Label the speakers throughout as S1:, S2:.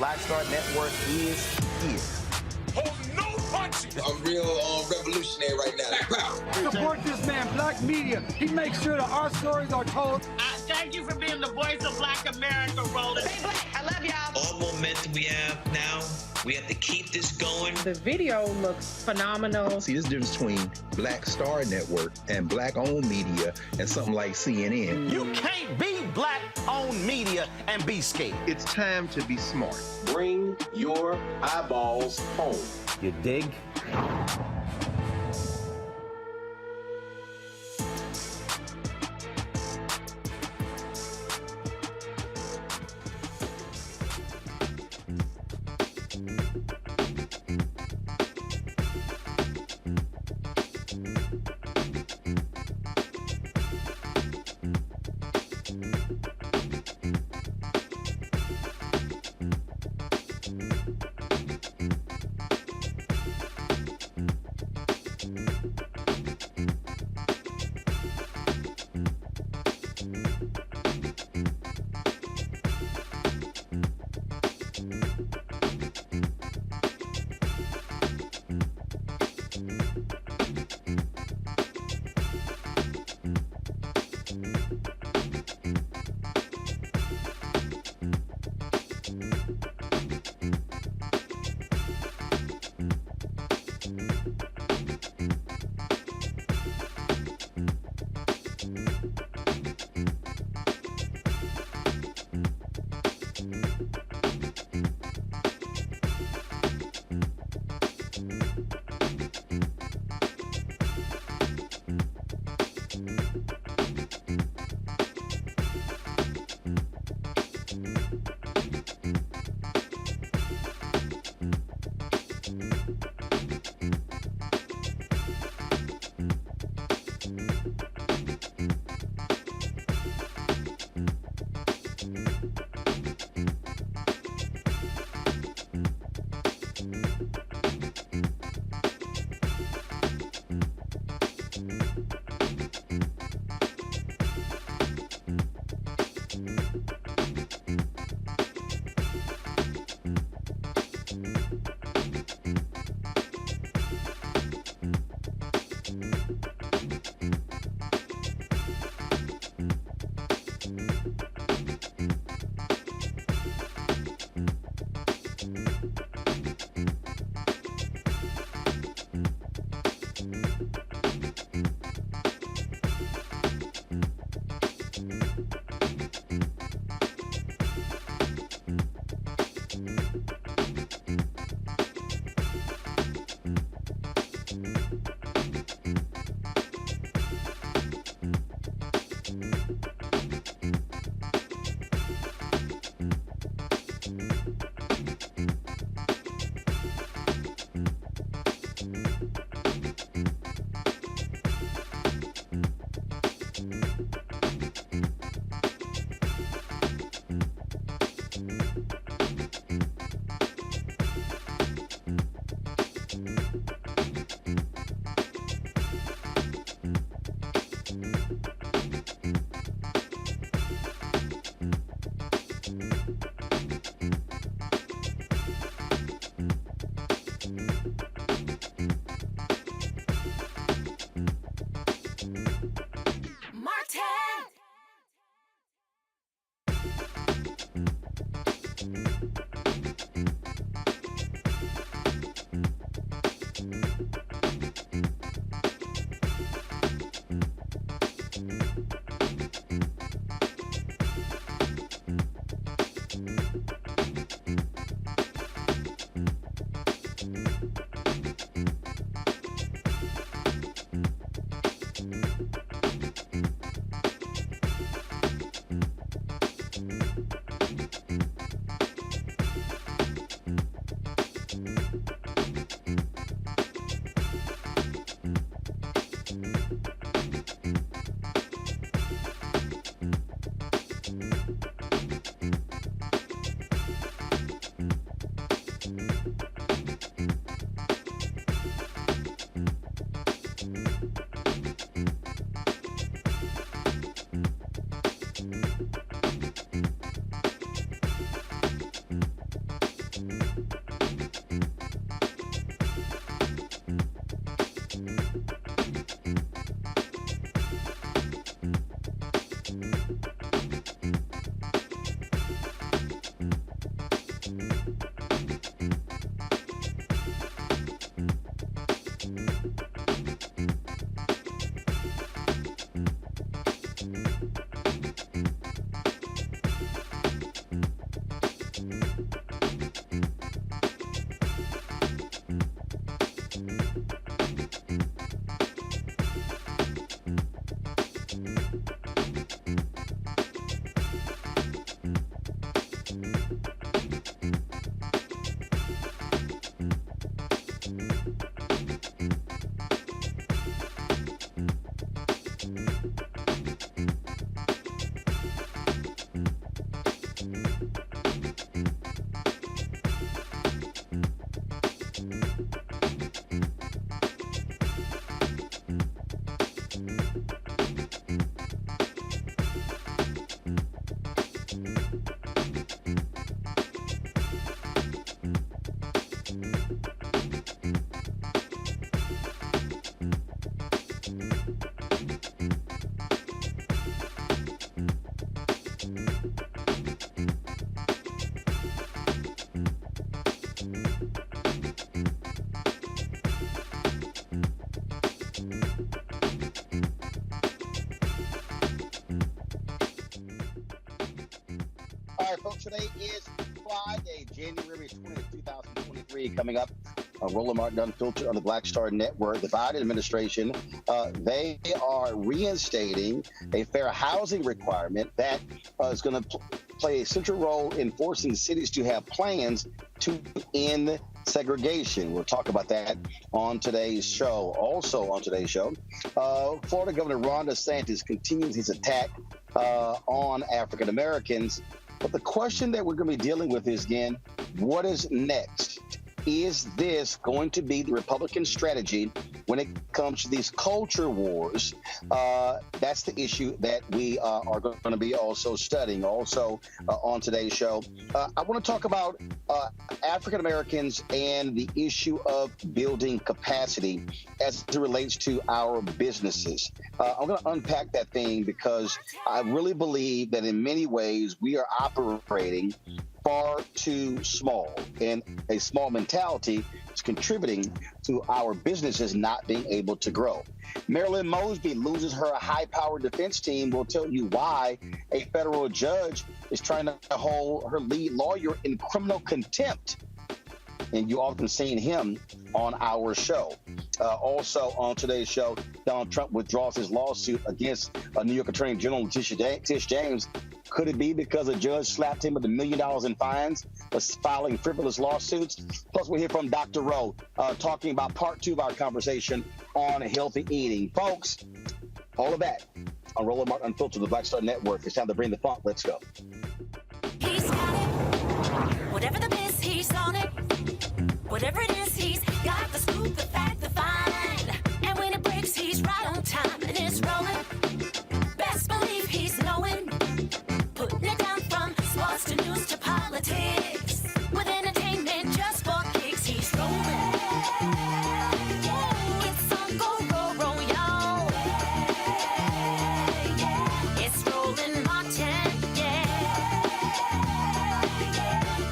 S1: Black Star Network is here.
S2: Hold no punches!
S3: I'm real revolutionary right now. Black power.
S4: Support this man, Black media. He makes sure that our stories are told.
S5: Thank you for being the voice of Black America, Roland.
S6: Stay black. I love y'all.
S7: All momentum we have now, we have to keep this going.
S8: The video looks phenomenal.
S9: See, this difference between Black Star Network and Black-owned media and something like CNN.
S1: You can't be Black-owned media and be scared.
S9: It's time to be smart.
S10: Bring your eyeballs home.
S1: You dig?
S6: folks. Today is Friday, January 20th, 2023. Coming up, Roland Martin Unfiltered on the Black Star Network. The Biden administration, they are reinstating a fair housing requirement that is going to play a central role in forcing cities to have plans to end segregation. We'll talk about that on today's show. Also on today's show, Florida Governor Ron DeSantis continues his attack on African Americans. But the question that we're going to be dealing with is, again, what is next? Is this going to be the Republican strategy when it comes to these culture wars? That's the issue that we are going to be also studying. Also on today's show, I want to talk about African Americans and the issue of building capacity as it relates to our businesses. I'm going to unpack that thing because I really believe that in many ways we are operating far too small, and a small mentality is contributing to our businesses not being able to grow. Marilyn Mosby loses her high-powered defense team. We'll tell you why a federal judge is trying to hold her lead lawyer in criminal contempt. And you often seen him on our show. Also on today's show, Donald Trump withdraws his lawsuit against New York Attorney General Tish James. Could it be because a judge slapped him with $1 million in fines for filing frivolous lawsuits? Plus, we'll hear from Dr. Rowe talking about part 2 of our conversation on healthy eating. Folks, all of that on Roland Martin Unfiltered, the Black Star Network. It's time to bring the funk. Let's go.
S11: He's got it. Whatever the miss, he's on it. Whatever it is, he's got the scoop, the fact, the find. And when it breaks, he's right on time and it's rolling. Best believe he's knowing. Putting it down from sports to news to politics. With entertainment just for kicks, he's rolling. It's on go, roll, y'all. It's Roland Martin, yeah.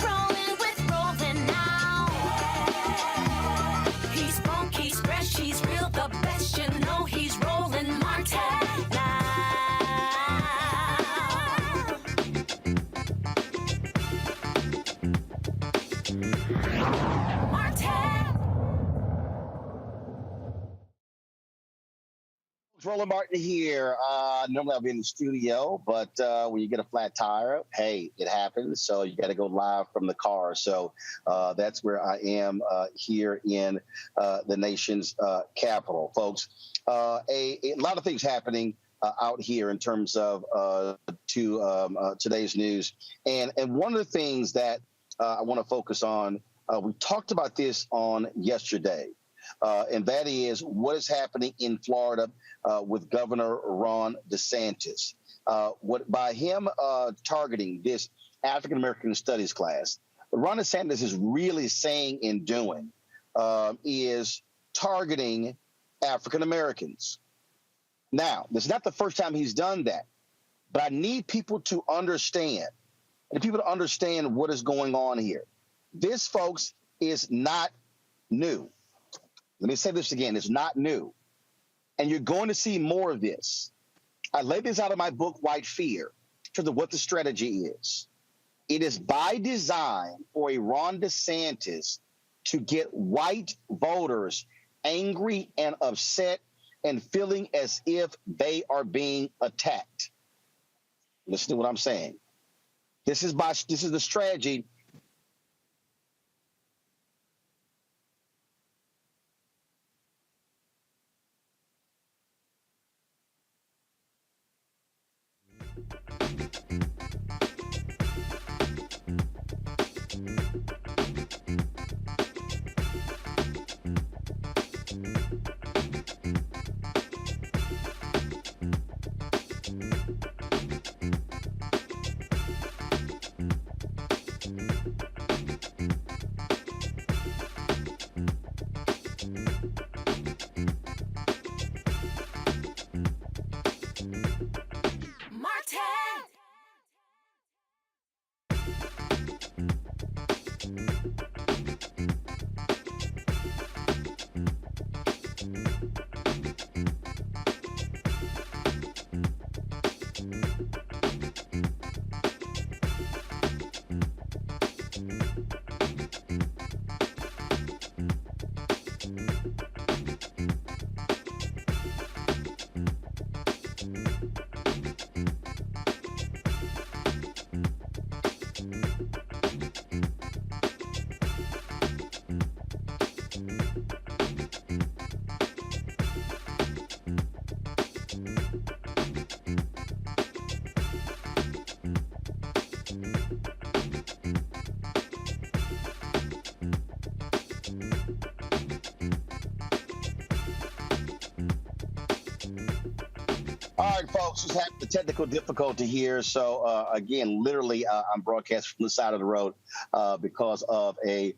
S11: Rolling with Roland now. He's funky, he's fresh, he's real, the best, you know he's Roland Martin now.
S6: Roland Martin here. Normally I'll be in the studio, but when you get a flat tire, hey, it happens. So you got to go live from the car. So that's where I am here in the nation's capital, folks. A lot of things happening out here in terms of today's news. And one of the things that I want to focus on, we talked about this on yesterday. And that is what is happening in Florida with Governor Ron DeSantis. By him targeting this African American Studies class, what Ron DeSantis is really saying and doing is targeting African Americans. Now, this is not the first time he's done that, but I need people to understand, and people to understand what is going on here. This, folks, is not new. Let me say this again. It's not new. And you're going to see more of this. I laid this out in my book, White Fear, in terms of what the strategy is. It is by design for a Ron DeSantis to get white voters angry and upset and feeling as if they are being attacked. Listen to what I'm saying. This is the strategy. All right, folks, just have the technical difficulty here. So, again, literally, I'm broadcasting from the side of the road because of a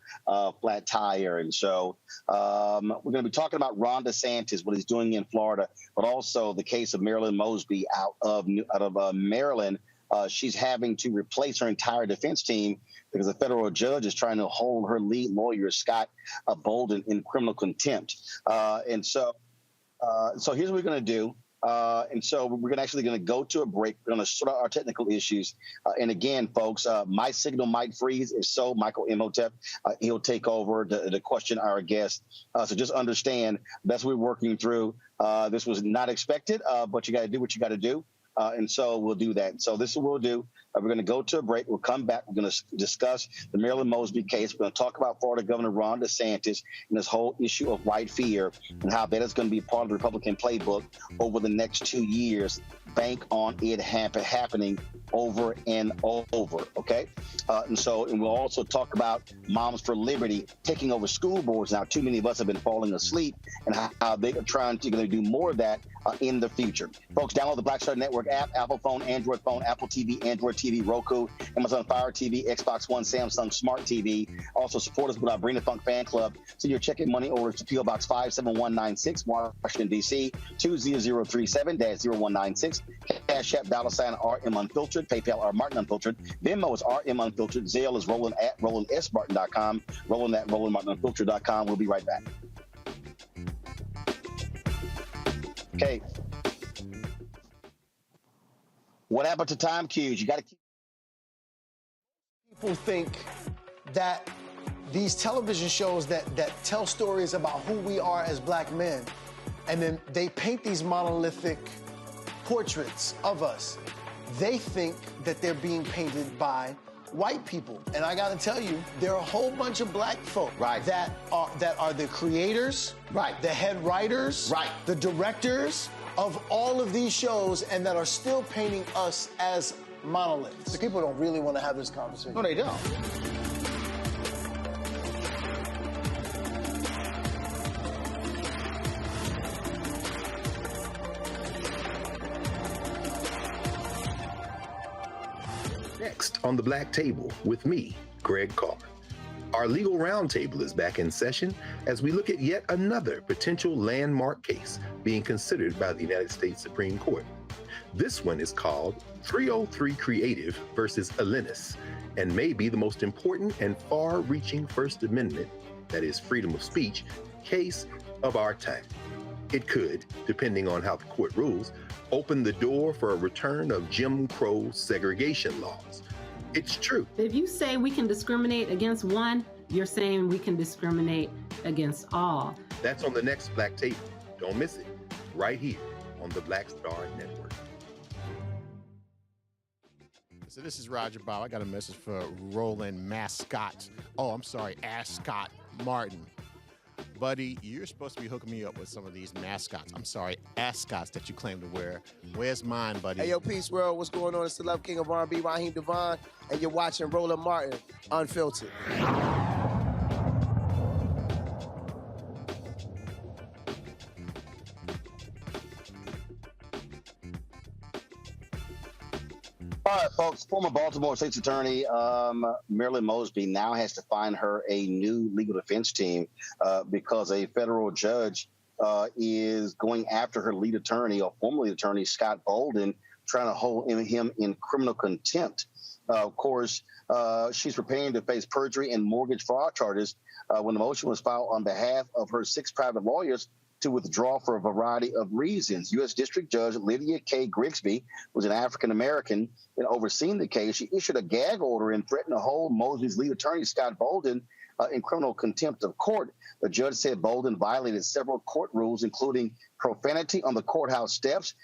S6: flat tire. And so we're going to be talking about Ron DeSantis, what he's doing in Florida, but also the case of Marilyn Mosby out of Maryland. She's having to replace her entire defense team because a federal judge is trying to hold her lead lawyer, Scott Bolden, in criminal contempt. And so here's what we're going to do. And so we're actually going to go to a break. We're going to sort out our technical issues. And again, folks, my signal might freeze. If so, Michael Imhotep, he'll take over to question our guest. So just understand that's what we're working through. This was not expected, but you got to do what you got to do. And so we'll do that. So this is what we'll do. We're going to go to a break. We'll come back. We're going to discuss the Marilyn Mosby case. We're going to talk about Florida Governor Ron DeSantis and this whole issue of white fear and how that is going to be part of the Republican playbook over the next 2 years. Bank on it happening over and over, okay? And we'll also talk about Moms for Liberty taking over school boards now. Too many of us have been falling asleep, and how they are trying to do more of that in the future. Folks, download the Black Star Network app, Apple phone, Android phone, Apple TV, Android TV, Roku, Amazon Fire TV, Xbox One, Samsung Smart TV. Also support us with our Bring the Funk fan club. Send your check and money orders to P.O. Box 57196, Washington, D.C. 20037-0196. Cash App, $RM Unfiltered. PayPal, R Martin Unfiltered. Venmo is RM Unfiltered. Zelle is Roland at RolandSMartin.com. Roland at RolandMartinUnfiltered.com. We'll be right back. Okay. What happened to time cues? You got to keep.
S12: People think that these television shows that tell stories about who we are as black men, and then they paint these monolithic portraits of us. They think that they're being painted by white people. And I gotta tell you, there are a whole bunch of black folk that are the creators, the head writers, the directors of all of these shows, and that are still painting us as monoliths. The people don't really want to have this conversation.
S6: No, they don't.
S9: Next on the Black Table with me, Greg Carr. Our legal roundtable is back in session as we look at yet another potential landmark case being considered by the United States Supreme Court. This one is called 303 Creative versus Alennis, and may be the most important and far-reaching First Amendment, that is freedom of speech, case of our time. It could, depending on how the court rules, open the door for a return of Jim Crow segregation laws. It's true.
S13: If you say we can discriminate against one, you're saying we can discriminate against all.
S9: That's on the next Black Table. Don't miss it. Right here on the Black Star Network.
S14: So this is Roger Bob. I got a message for Roland Ascot Martin. Buddy, you're supposed to be hooking me up with some of these ascots that you claim to wear. Where's mine, buddy?
S15: Hey, yo, Peace World. What's going on? It's the Love King of R&B, Raheem Devon, and you're watching Roland Martin Unfiltered.
S6: All right, folks. Former Baltimore State's Attorney Marilyn Mosby now has to find her a new legal defense team because a federal judge is going after her lead attorney, or former lead attorney, Scott Bolden, trying to hold him in criminal contempt. Of course, she's preparing to face perjury and mortgage fraud charges when the motion was filed on behalf of her 6 private lawyers to withdraw for a variety of reasons. U.S. District Judge Lydia K. Grigsby was an African-American and overseeing the case. She issued a gag order and threatened to hold Mosby's lead attorney, Scott Bolden, in criminal contempt of court. The judge said Bolden violated several court rules, including profanity on the courthouse steps,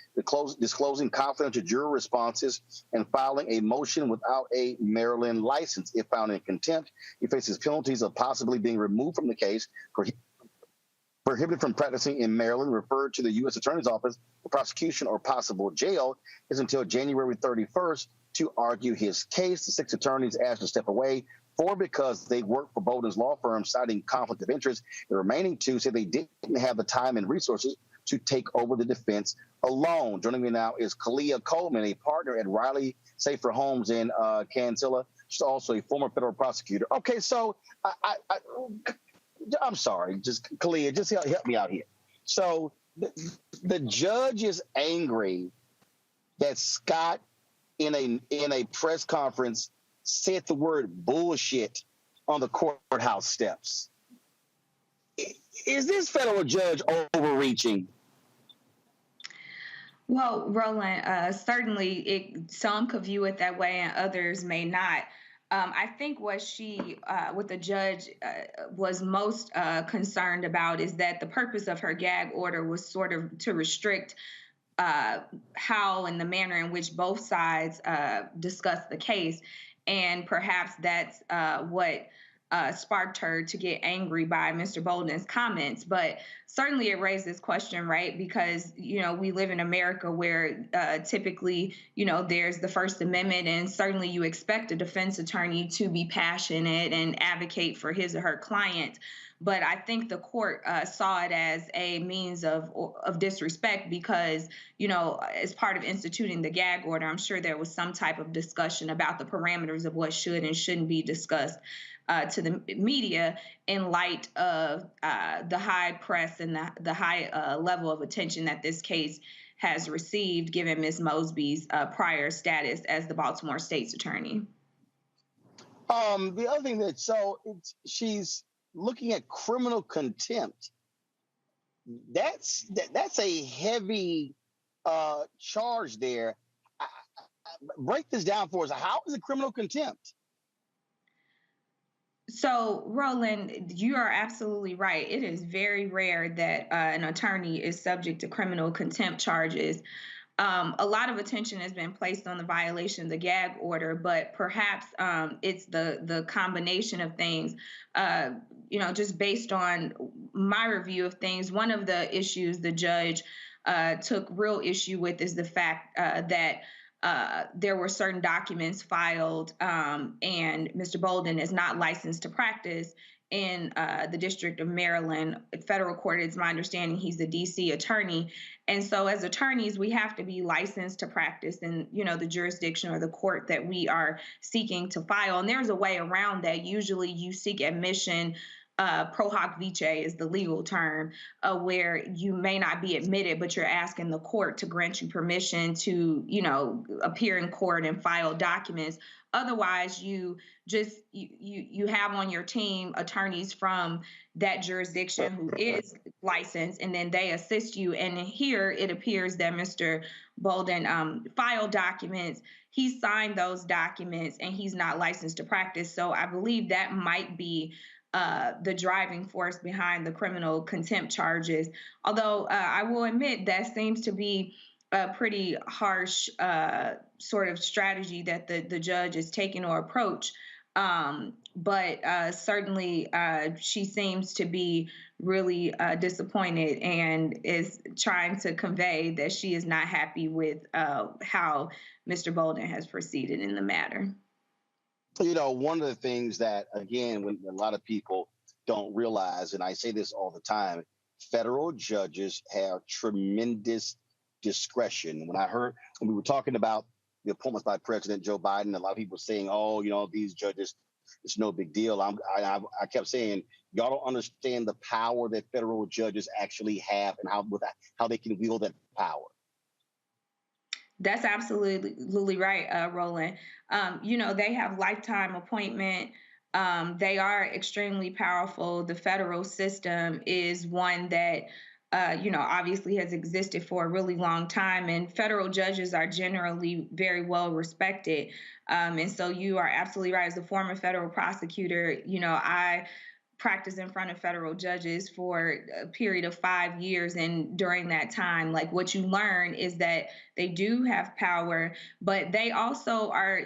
S6: disclosing confidential juror responses, and filing a motion without a Maryland license. If found in contempt, he faces penalties of possibly being removed from the case, prohibited from practicing in Maryland, referred to the U.S. Attorney's Office for prosecution or possible jail, is until January 31st to argue his case. The 6 attorneys asked to step away, 4 because they work for Bolden's law firm, citing conflict of interest. The remaining 2 said they didn't have the time and resources to take over the defense alone. Joining me now is Kalia Coleman, a partner at Riley Safer Homes in Cancilla. She's also a former federal prosecutor. Okay, so I'm sorry, just Kalia, just help me out here. So the judge is angry that Scott in a press conference said the word bullshit on the courthouse steps. Is this federal judge overreaching?
S16: Well, Roland, certainly some could view it that way and others may not. I think what the judge was most concerned about is that the purpose of her gag order was sort of to restrict how and the manner in which both sides discussed the case. And perhaps that's what sparked her to get angry by Mr. Bolden's comments. But certainly it raised this question, right? Because, we live in America where typically, there's the First Amendment, and certainly you expect a defense attorney to be passionate and advocate for his or her client. But I think the court saw it as a means of disrespect because, as part of instituting the gag order, I'm sure there was some type of discussion about the parameters of what should and shouldn't be discussed to the media in light of the high press and the high level of attention that this case has received, given Ms. Mosby's prior status as the Baltimore State's attorney.
S6: The other thing she's looking at criminal contempt. That's a heavy charge there. Break this down for us. How is it criminal contempt?
S16: So, Roland, you are absolutely right. It is very rare that an attorney is subject to criminal contempt charges. A lot of attention has been placed on the violation of the gag order, but perhaps it's the combination of things. Just based on my review of things, one of the issues the judge took real issue with is the fact that there were certain documents filed, and Mr. Bolden is not licensed to practice in the District of Maryland federal court. It's my understanding he's the D.C. attorney. And so as attorneys, we have to be licensed to practice in, the jurisdiction or the court that we are seeking to file. And there's a way around that. Usually you seek admission. Pro hoc vice is the legal term, where you may not be admitted, but you're asking the court to grant you permission to, appear in court and file documents. Otherwise, you have on your team attorneys from that jurisdiction who is licensed, and then they assist you. And here it appears that Mr. Bolden filed documents. He signed those documents, and he's not licensed to practice. So I believe that might be the driving force behind the criminal contempt charges. Although I will admit that seems to be a pretty harsh sort of strategy that the judge is taking or approach. But certainly she seems to be really disappointed and is trying to convey that she is not happy with how Mr. Bolden has proceeded in the matter.
S6: One of the things that, again, when a lot of people don't realize, and I say this all the time, federal judges have tremendous discretion. When we were talking about the appointments by President Joe Biden, a lot of people were saying, these judges, it's no big deal. I kept saying, y'all don't understand the power that federal judges actually have and how they can wield that power.
S16: That's absolutely right, Roland. They have lifetime appointment. They are extremely powerful. The federal system is one that, obviously has existed for a really long time, and federal judges are generally very well respected. And so you are absolutely right. As a former federal prosecutor, I practiced in front of federal judges for a period of 5 years. And during that time, what you learn is that they do have power, but they also are,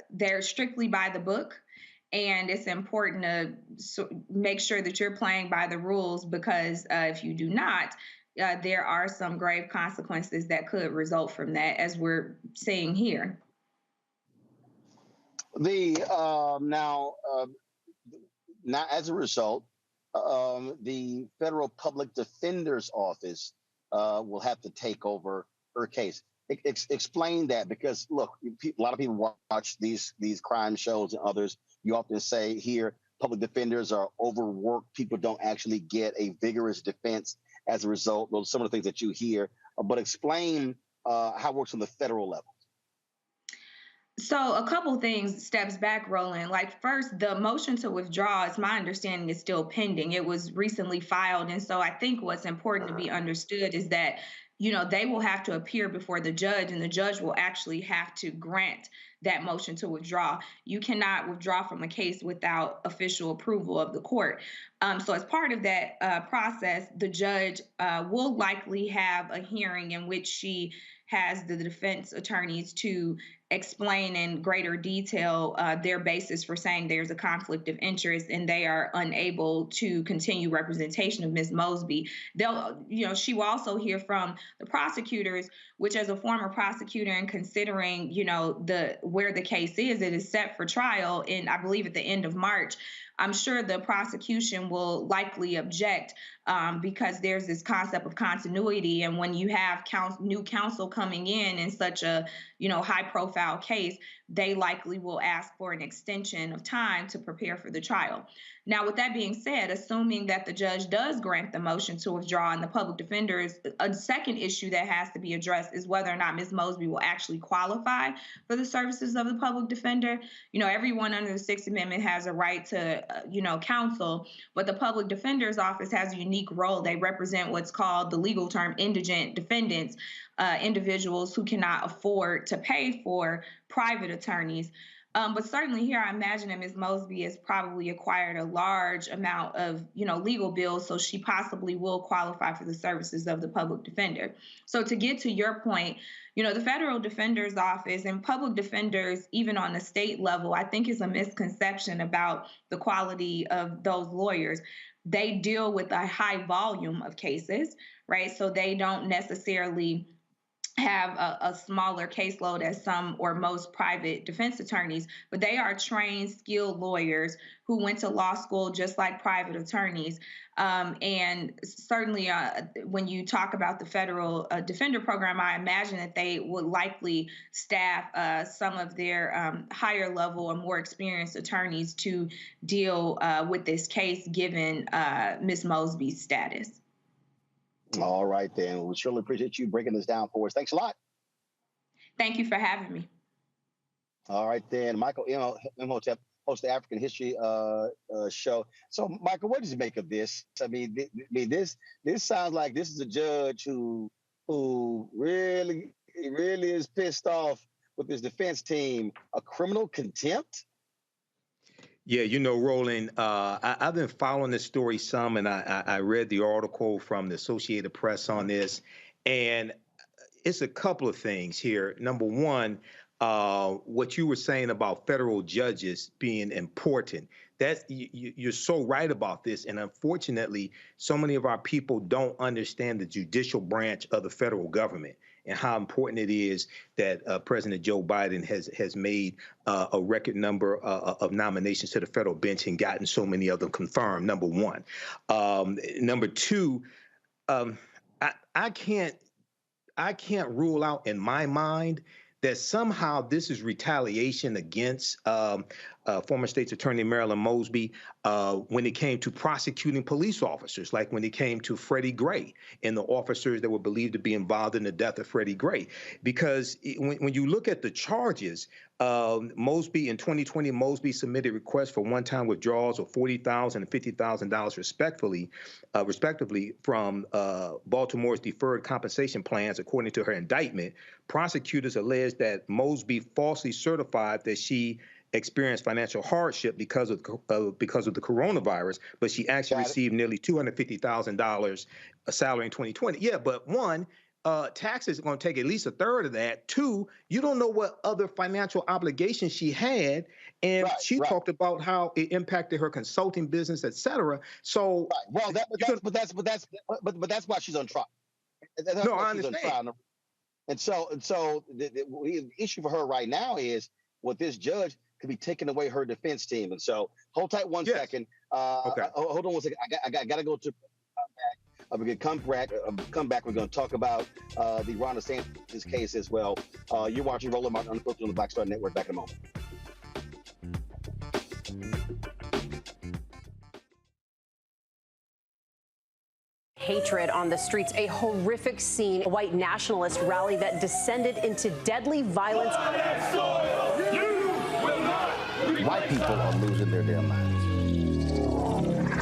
S16: they're strictly by the book. And it's important to make sure that you're playing by the rules, because if you do not, there are some grave consequences that could result from that, as we're seeing here.
S6: Now, as a result, the federal public defender's office will have to take over her case. Explain that, because look, a lot of people watch these crime shows and others. You often say here, public defenders are overworked. People don't actually get a vigorous defense as a result. Those are some of the things that you hear. But explain how it works on the federal level.
S16: So a couple things, steps back, Roland. Like, first, the motion to withdraw, as my understanding, is still pending. It was recently filed. And so I think what's important to be understood is that, they will have to appear before the judge, and the judge will actually have to grant that motion to withdraw. You cannot withdraw from a case without official approval of the court. So as part of that process, the judge will likely have a hearing in which she has the defense attorneys to explain in greater detail their basis for saying there's a conflict of interest and they are unable to continue representation of Ms. Mosby. She will also hear from the prosecutors, which, as a former prosecutor and considering, where the case is, it is set for trial in, I believe, at the end of March. I'm sure the prosecution will likely object because there's this concept of continuity. And when you have new counsel coming in such a, high-profile case, they likely will ask for an extension of time to prepare for the trial. Now, with that being said, assuming that the judge does grant the motion to withdraw and the public defenders, a second issue that has to be addressed is whether or not Ms. Mosby will actually qualify for the services of the public defender. Everyone under the Sixth Amendment has a right to, counsel, but the public defender's office has a unique role. They represent what's called the legal term indigent defendants, individuals who cannot afford to pay for private attorneys. But certainly here, I imagine that Ms. Mosby has probably acquired a large amount of, legal bills, so she possibly will qualify for the services of the public defender. So to get to your point, the federal defender's office and public defenders, even on the state level, I think is a misconception about the quality of those lawyers. They deal with a high volume of cases, right? So they don't necessarily have a smaller caseload as some or most private defense attorneys, but they are trained, skilled lawyers who went to law school just like private attorneys. And certainly when you talk about the federal defender program, I imagine that they would likely staff some of their higher level or more experienced attorneys to deal with this case, given Ms. Mosby's status.
S6: All right, then. We surely appreciate you breaking this down for us. Thanks a lot.
S16: Thank you for having me.
S6: All right, then. Michael Imhotep hosts the African History show. So, Michael, what did you make of this? I mean, this sounds like this is a judge who really is pissed off with his defense team. A criminal contempt?
S17: Yeah, Roland, I've been following this story some, and I read the article from the Associated Press on this, and it's a couple of things here. Number one, what you were saying about federal judges being important, you're so right about this, and unfortunately, so many of our people don't understand the judicial branch of the federal government and how important it is that President Joe Biden has made a record number of nominations to the federal bench and gotten so many of them confirmed, number one. Number two, I can't rule out in my mind that somehow this is retaliation against former State's Attorney Marilyn Mosby when it came to prosecuting police officers, like when it came to Freddie Gray and the officers that were believed to be involved in the death of Freddie Gray. Because when you look at the charges, Mosby in 2020, Mosby submitted requests for one-time withdrawals of $40,000 and $50,000 respectively from Baltimore's deferred compensation plans, according to her indictment. Prosecutors alleged that Mosby falsely certified that she experienced financial hardship because of the coronavirus, but she actually received nearly $250,000 a salary in 2020. Yeah, but one, taxes are going to take at least a third of that. Two, you don't know what other financial obligations she had, and she talked about how it impacted her consulting business, et cetera. So,
S6: well, but that's why she's on trial.
S17: No, I understand.
S6: And so the issue for her right now is with this judge could be taking away her defense team. And so hold tight one second.
S17: Okay.
S6: Hold on one second. I got to go to comeback. We're going to come back. We're going to talk about the Ron DeSantis case as well. You're watching Roland Martin Unfiltered on the Black Star Network. Back in a moment.
S18: Hatred on the streets, a horrific scene, a white nationalist rally that descended into deadly violence.
S1: White people are losing their damn minds.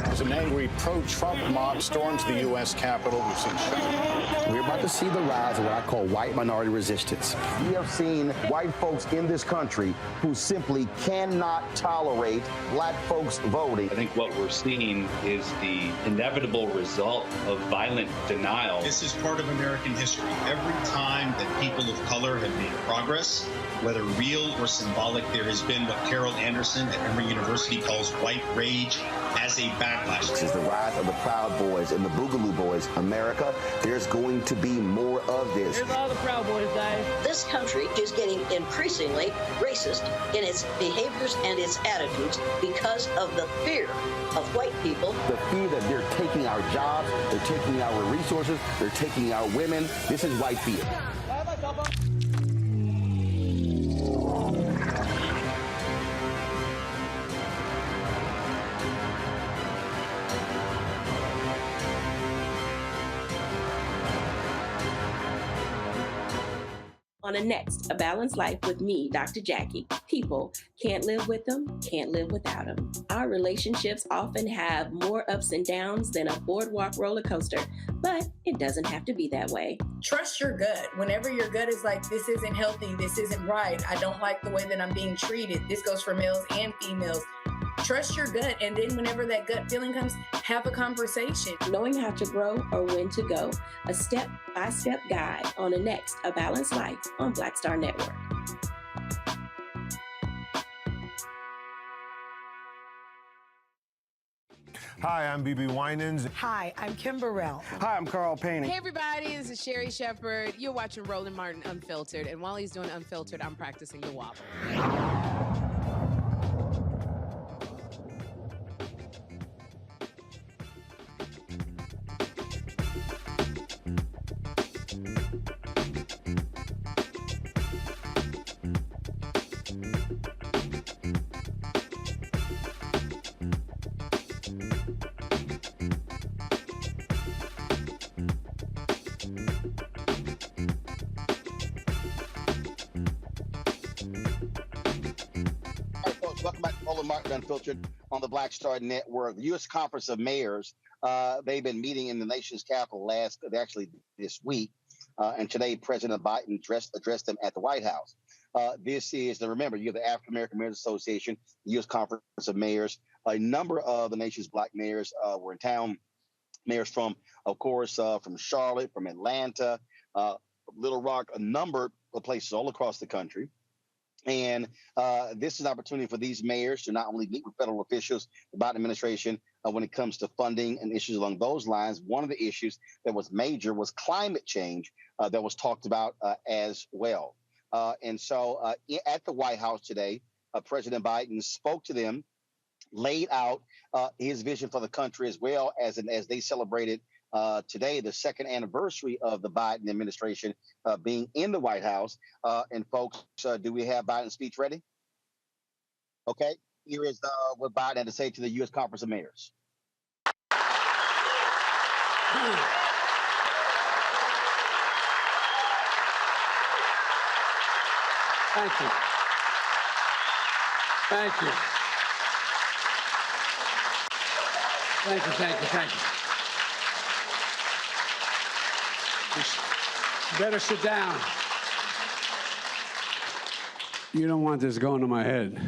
S19: As an angry pro-Trump mob storms the U.S. Capitol, we've seen shootings.
S1: We're about to see the rise of what I call white minority resistance. We have seen white folks in this country who simply cannot tolerate black folks voting.
S20: I think what we're seeing is the inevitable result of violent denial.
S21: This is part of American history. Every time that people of color have made progress, whether real or symbolic, there has been what Carol Anderson at Emory University calls white rage as a backlash.
S1: This is the rise of the Proud Boys and the Boogaloo Boys. America, there's going to be more of this.
S22: Here's all the Proud Boys, guys.
S23: This country is getting increasingly racist in its behaviors and its attitudes because of the fear of white people.
S1: The fear that they're taking our jobs, they're taking our resources, they're taking our women. This is white fear.
S24: On a Next, A Balanced Life with me, Dr. Jackie. People can't live with them, can't live without them. Our relationships often have more ups and downs than a boardwalk roller coaster, but it doesn't have to be that way.
S8: Trust your gut. Whenever your gut is like, this isn't healthy, this isn't right, I don't like the way that I'm being treated. This goes for males and females. Trust your gut, and then whenever that gut feeling comes, have a conversation.
S24: Knowing how to grow or when to go, a step-by-step guide on a Next, A Balanced Life on Black Star Network.
S25: Hi, I'm BB Winans.
S26: Hi, I'm Kim Burrell.
S25: Hi, I'm Carl Payne.
S27: Hey, everybody, this is Sherry Shepherd. You're watching Roland Martin Unfiltered, and while he's doing Unfiltered, I'm practicing the wobble.
S6: Welcome back to Roland Martin Unfiltered on the Black Star Network. The U.S. Conference of Mayors, they've been meeting in the nation's capital this week. And today, President Biden addressed them at the White House. This is, remember, you have the African American Mayors Association, the U.S. Conference of Mayors. A number of the nation's black mayors were in town. Mayors from, of course, from Charlotte, from Atlanta, Little Rock, a number of places all across the country. And this is an opportunity for these mayors to not only meet with federal officials, the Biden administration, when it comes to funding and issues along those lines. One of the issues that was major was climate change that was talked about as well. And so at the White House today, President Biden spoke to them, laid out his vision for the country as well as they celebrated today, the second anniversary of the Biden administration being in the White House. And folks, do we have Biden's speech ready? Okay, here is what Biden had to say to the U.S. Conference of Mayors.
S4: Thank you. Thank you. Thank you, thank you, thank you. You better sit down. You don't want this going to my head.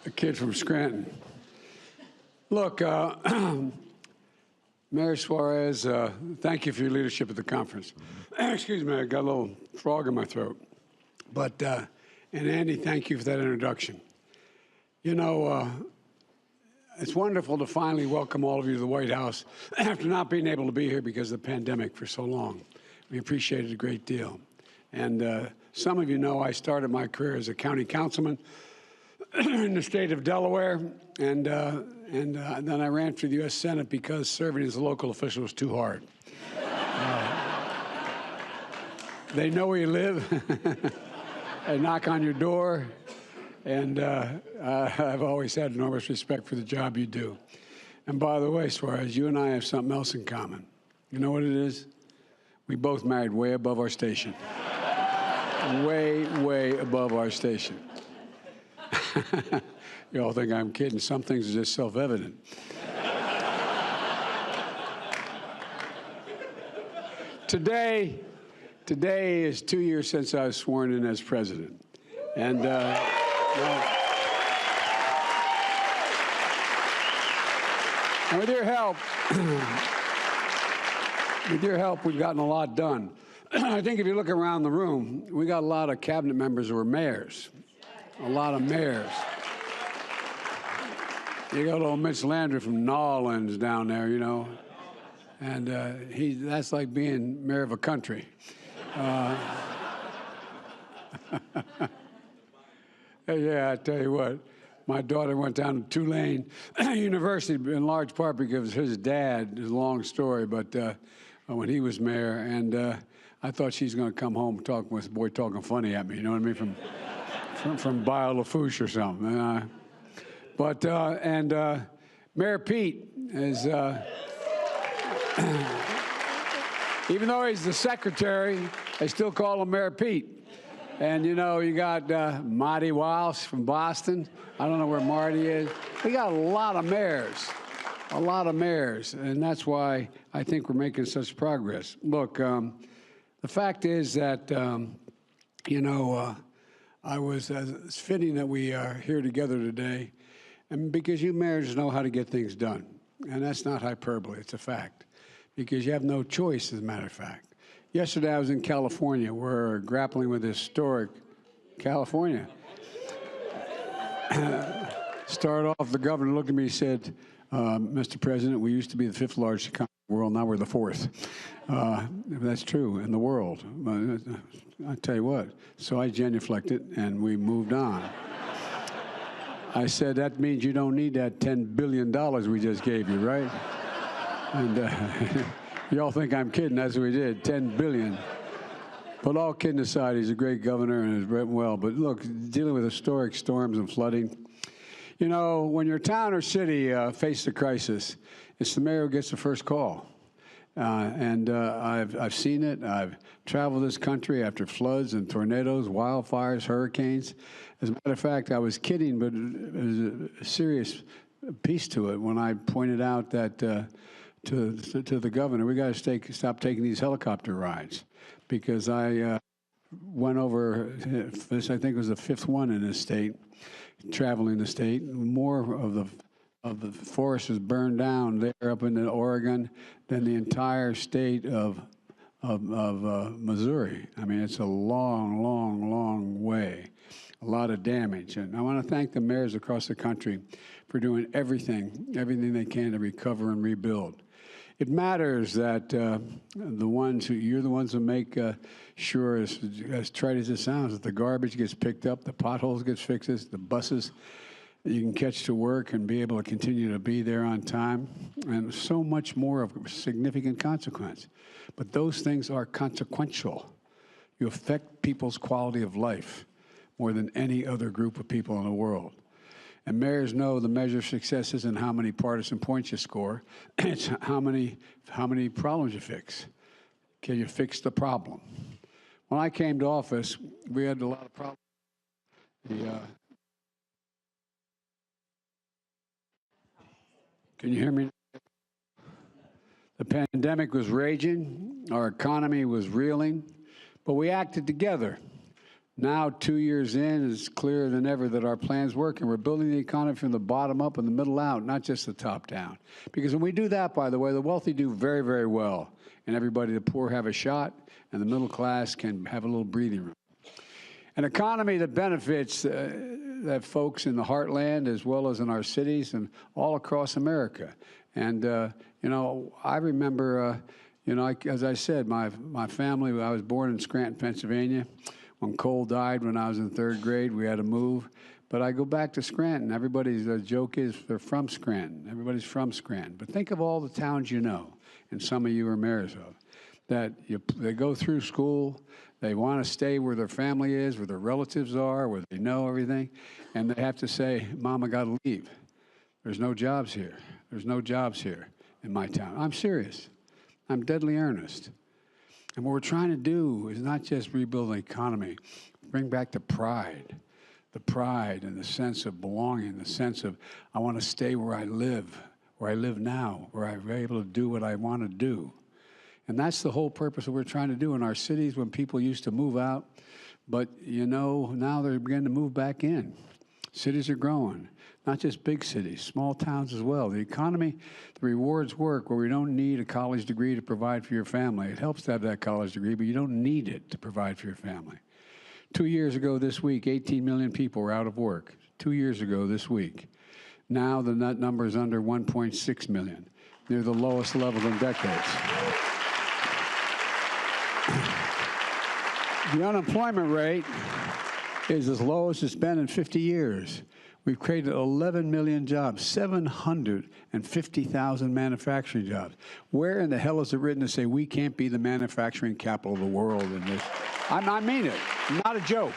S4: A kid from Scranton. Look, Mayor Suarez, thank you for your leadership at the conference. Excuse me, I got a little frog in my throat. But, and Andy, thank you for that introduction. You know, it's wonderful to finally welcome all of you to the White House after not being able to be here because of the pandemic for so long. We appreciate it a great deal. And some of you know I started my career as a county councilman in the state of Delaware, and then I ran for the U.S. Senate because serving as a local official was too hard. They know where you live. They knock on your door, and I've always had enormous respect for the job you do. And by the way, Suarez, you and I have something else in common. You know what it is? We both married way above our station. Way, way above our station. You all think I'm kidding. Some things are just self-evident. Today is 2 years since I was sworn in as president. And and with your help, we've gotten a lot done. I think if you look around the room, we got a lot of cabinet members who are mayors. A lot of mayors. You got old Mitch Landry from Nolans down there, you know. And that's like being mayor of a country. Yeah, I tell you what, my daughter went down to Tulane University in large part because his dad, it's a long story, but when he was mayor, and I thought she's going to come home talking with this boy talking funny at me, you know what I mean, from Bayou Lafourche or something. Mayor Pete is, even though he's the secretary, they still call him Mayor Pete. And, you know, you got Marty Walsh from Boston. I don't know where Marty is. We got a lot of mayors, and that's why I think we're making such progress. Look, the fact is that, it's fitting that we are here together today, and because you mayors know how to get things done. And that's not hyperbole, it's a fact, because you have no choice, as a matter of fact. Yesterday, I was in California. We're grappling with historic California. Started off, the governor looked at me and said, Mr. President, we used to be the 5th largest economy in the world, now we're the 4th. That's true, in the world. I tell you what, so I genuflected, and we moved on. I said, that means you don't need that $10 billion we just gave you, right? And y'all think I'm kidding, that's what we did, $10 billion. But all kidding aside, he's a great governor and has written well. But look, dealing with historic storms and flooding, you know, when your town or city faces a crisis, it's the mayor who gets the first call. I've seen it. I've traveled this country after floods and tornadoes, wildfires, hurricanes. As a matter of fact, I was kidding, but there's a serious piece to it when I pointed out that to the governor, we got to stop taking these helicopter rides, because I went over this. I think it was the 5th one in this state, traveling the state. More of the forest is burned down there up in Oregon than the entire state of Missouri. I mean, it's a long, long, long way. A lot of damage. And I want to thank the mayors across the country for doing everything they can to recover and rebuild. It matters that you're the ones who make sure, as trite as it sounds, that the garbage gets picked up, the potholes gets fixed, the buses you can catch to work and be able to continue to be there on time, and so much more of significant consequence. But those things are consequential. You affect people's quality of life more than any other group of people in the world. And mayors know the measure of success isn't how many partisan points you score, it's how many problems you fix. Can you fix the problem? When I came to office, we had a lot of problems. Can you hear me? The pandemic was raging, our economy was reeling, but we acted together. Now, 2 years in, it's clearer than ever that our plans work, and we're building the economy from the bottom up and the middle out, not just the top down. Because when we do that, by the way, the wealthy do very, very well, and everybody, the poor, have a shot, and the middle class can have a little breathing room. An economy that benefits that folks in the heartland as well as in our cities and all across America. And, I remember, as I said, my family, I was born in Scranton, Pennsylvania. When Cole died when I was in 3rd grade, we had to move. But I go back to Scranton. Everybody's joke is they're from Scranton. Everybody's from Scranton. But think of all the towns you know, and some of you are mayors of, that they go through school, they want to stay where their family is, where their relatives are, where they know everything, and they have to say, Mom, I got to leave. There's no jobs here. There's no jobs here in my town. I'm serious. I'm deadly earnest. And what we're trying to do is not just rebuild the economy, bring back the pride and the sense of belonging, the sense of I want to stay where I live now, where I'm able to do what I want to do. And that's the whole purpose of what we're trying to do in our cities when people used to move out. But, you know, now they're beginning to move back in. Cities are growing, not just big cities, small towns as well. The economy, the rewards work where we don't need a college degree to provide for your family. It helps to have that college degree, but you don't need it to provide for your family. 2 years ago this week, 18 million people were out of work. 2 years ago this week. Now the net number is under 1.6 million, near the lowest levels in decades. The unemployment rate is as low as it's been in 50 years. We've created 11 million jobs, 750,000 manufacturing jobs. Where in the hell is it written to say we can't be the manufacturing capital of the world in this? I mean it, not a joke.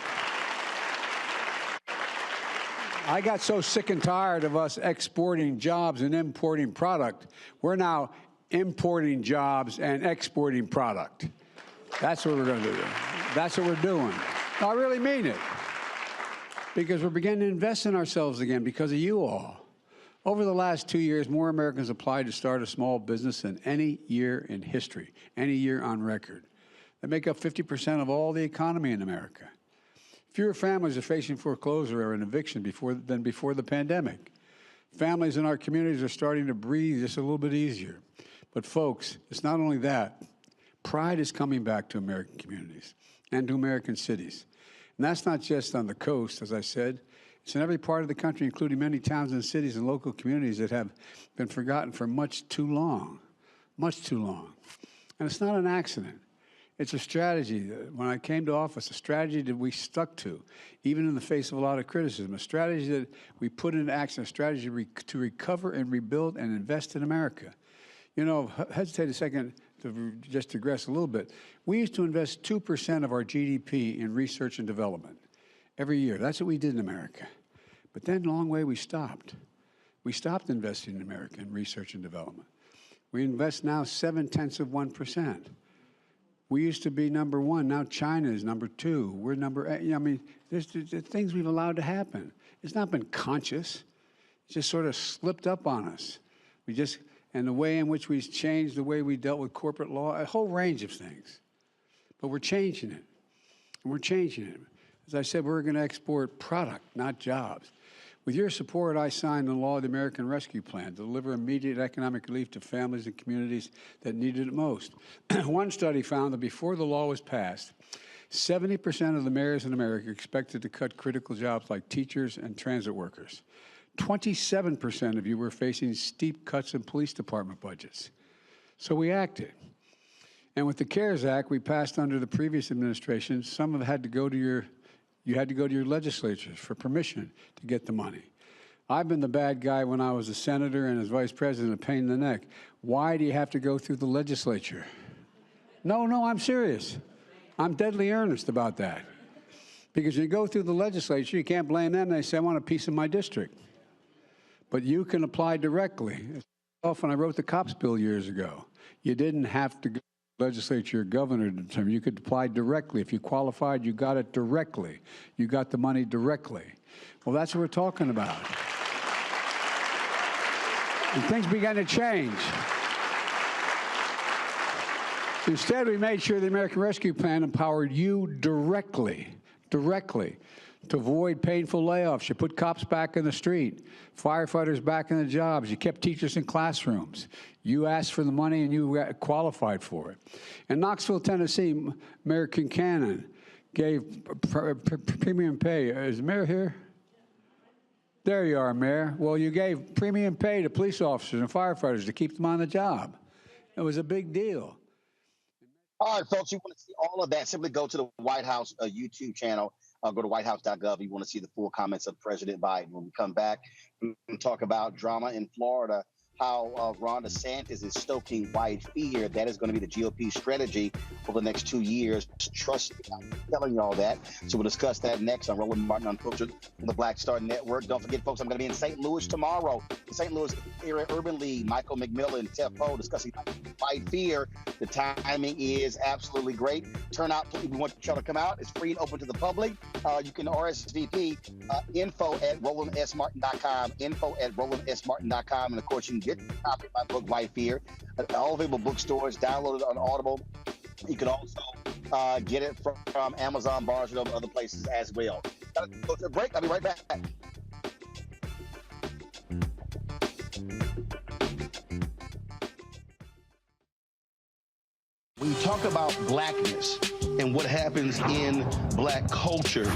S4: I got so sick and tired of us exporting jobs and importing product. We're now importing jobs and exporting product. That's what we're going to do. That's what we're doing. No, I really mean it. Because we're beginning to invest in ourselves again because of you all. Over the last 2 years, more Americans applied to start a small business than any year in history, any year on record. They make up 50% of all the economy in America. Fewer families are facing foreclosure or an eviction than before the pandemic. Families in our communities are starting to breathe just a little bit easier. But folks, it's not only that. Pride is coming back to American communities and to American cities. And that's not just on the coast, as I said. It's in every part of the country, including many towns and cities and local communities that have been forgotten for much too long. Much too long. And it's not an accident. It's a strategy. When I came to office, a strategy that we stuck to, even in the face of a lot of criticism, a strategy that we put into action, a strategy to recover and rebuild and invest in America. You know, hesitate a second to just digress a little bit. We used to invest 2% of our GDP in research and development every year. That's what we did in America. But then along the way we stopped. We stopped investing in America in research and development. We invest now 0.7%. We used to be number one. Now China is number two. We're number 8. I mean, there's things we've allowed to happen. It's not been conscious. It's just sort of slipped up on us. And the way in which we changed the way we dealt with corporate law, a whole range of things. But we're changing it. And we're changing it. As I said, we're going to export product, not jobs. With your support, I signed the law of the American Rescue Plan to deliver immediate economic relief to families and communities that needed it most. One study found that before the law was passed, 70% of the mayors in America expected to cut critical jobs like teachers and transit workers. 27% of you were facing steep cuts in police department budgets. So we acted. And with the CARES Act we passed under the previous administration, some of it had to go to your legislatures for permission to get the money. I've been the bad guy when I was a senator and as vice president, a pain in the neck. Why do you have to go through the legislature? No, I'm serious. I'm deadly earnest about that. Because you go through the legislature, you can't blame them. They say, I want a piece of my district. But you can apply directly. When I wrote the cops bill years ago, you didn't have to go to the legislature or governor to determine. You could apply directly. If you qualified, you got it directly. You got the money directly. Well, that's what we're talking about. And things began to change. Instead, we made sure the American Rescue Plan empowered you directly to avoid painful layoffs. You put cops back in the street, firefighters back in the jobs. You kept teachers in classrooms. You asked for the money and you qualified for it. In Knoxville, Tennessee, Mayor Kincannon gave premium pay. Is the mayor here? There you are, Mayor. Well, you gave premium pay to police officers and firefighters to keep them on the job. It was a big deal.
S6: All right, folks, you want to see all of that, simply go to the White House YouTube channel. Go to whitehouse.gov. You want to see the full comments of President Biden. When we come back, we can talk about drama in Florida, how Ron DeSantis is stoking white fear. That is going to be the GOP strategy for the next 2 years. Trust me, I'm telling you all that. So we'll discuss that next on Roland Martin Unfiltered on the Black Star Network. Don't forget, folks, I'm going to be in St. Louis tomorrow. The St. Louis Area Urban League, Michael McMillan, Tef Poe, discussing white fear. The timing is absolutely great. Turn out, please. We want y'all to come out. It's free and open to the public. You can RSVP info@RolandSMartin.com, info@RolandSMartin.com. And of course, you can get a copy of my book, White Fear, at all available bookstores, download it on Audible. You can also get it from Amazon, Barnes, and other places as well. Gotta go to a break. I'll be right back. When you talk about blackness and what happens in black culture,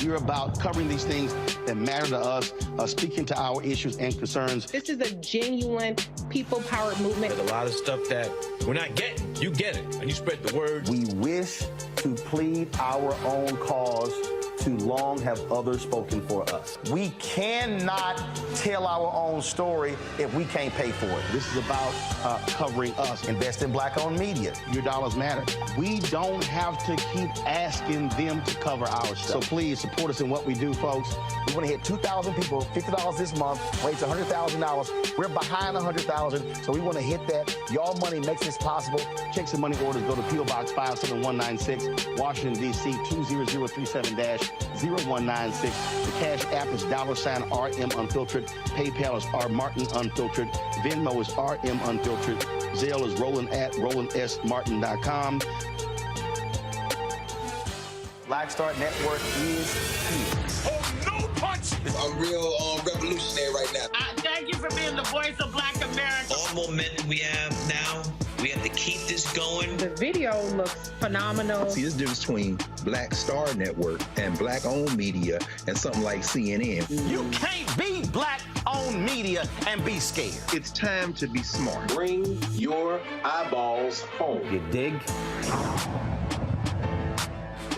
S6: we're about covering these things that matter to us, speaking to our issues and concerns.
S2: This is a genuine people-powered movement.
S3: There's a lot of stuff that we're not getting. You get it, and you spread the word.
S1: We wish to plead our own cause. Too long have others spoken for us. We cannot tell our own story if we can't pay for it. This is about covering us. Invest in black-owned media. Your dollars matter. We don't have to keep asking them to cover our stuff. So please support us in what we do, folks. We want to hit 2,000 people, $50 this month, raise $100,000. We're behind 100,000, so we want to hit that. Y'all money makes this possible. Checks and money orders go to P.O. Box 57196, Washington, D.C. 20037-0196. The Cash App is $RM Unfiltered. PayPal is R Martin Unfiltered. Venmo is RM Unfiltered. Zelle is Roland@RolandSMartin.com. Black Star Network is here.
S3: Oh, no punch!
S5: I'm real revolutionary right now.
S2: Thank you for being the voice of Black America.
S3: All momentum we have now, we have to keep this going.
S2: The video looks phenomenal.
S9: See, there's a difference between Black Star Network and black-owned media and something like CNN.
S1: You can't be black-owned media and be scared.
S9: It's time to be smart.
S1: Bring your eyeballs home. You dig?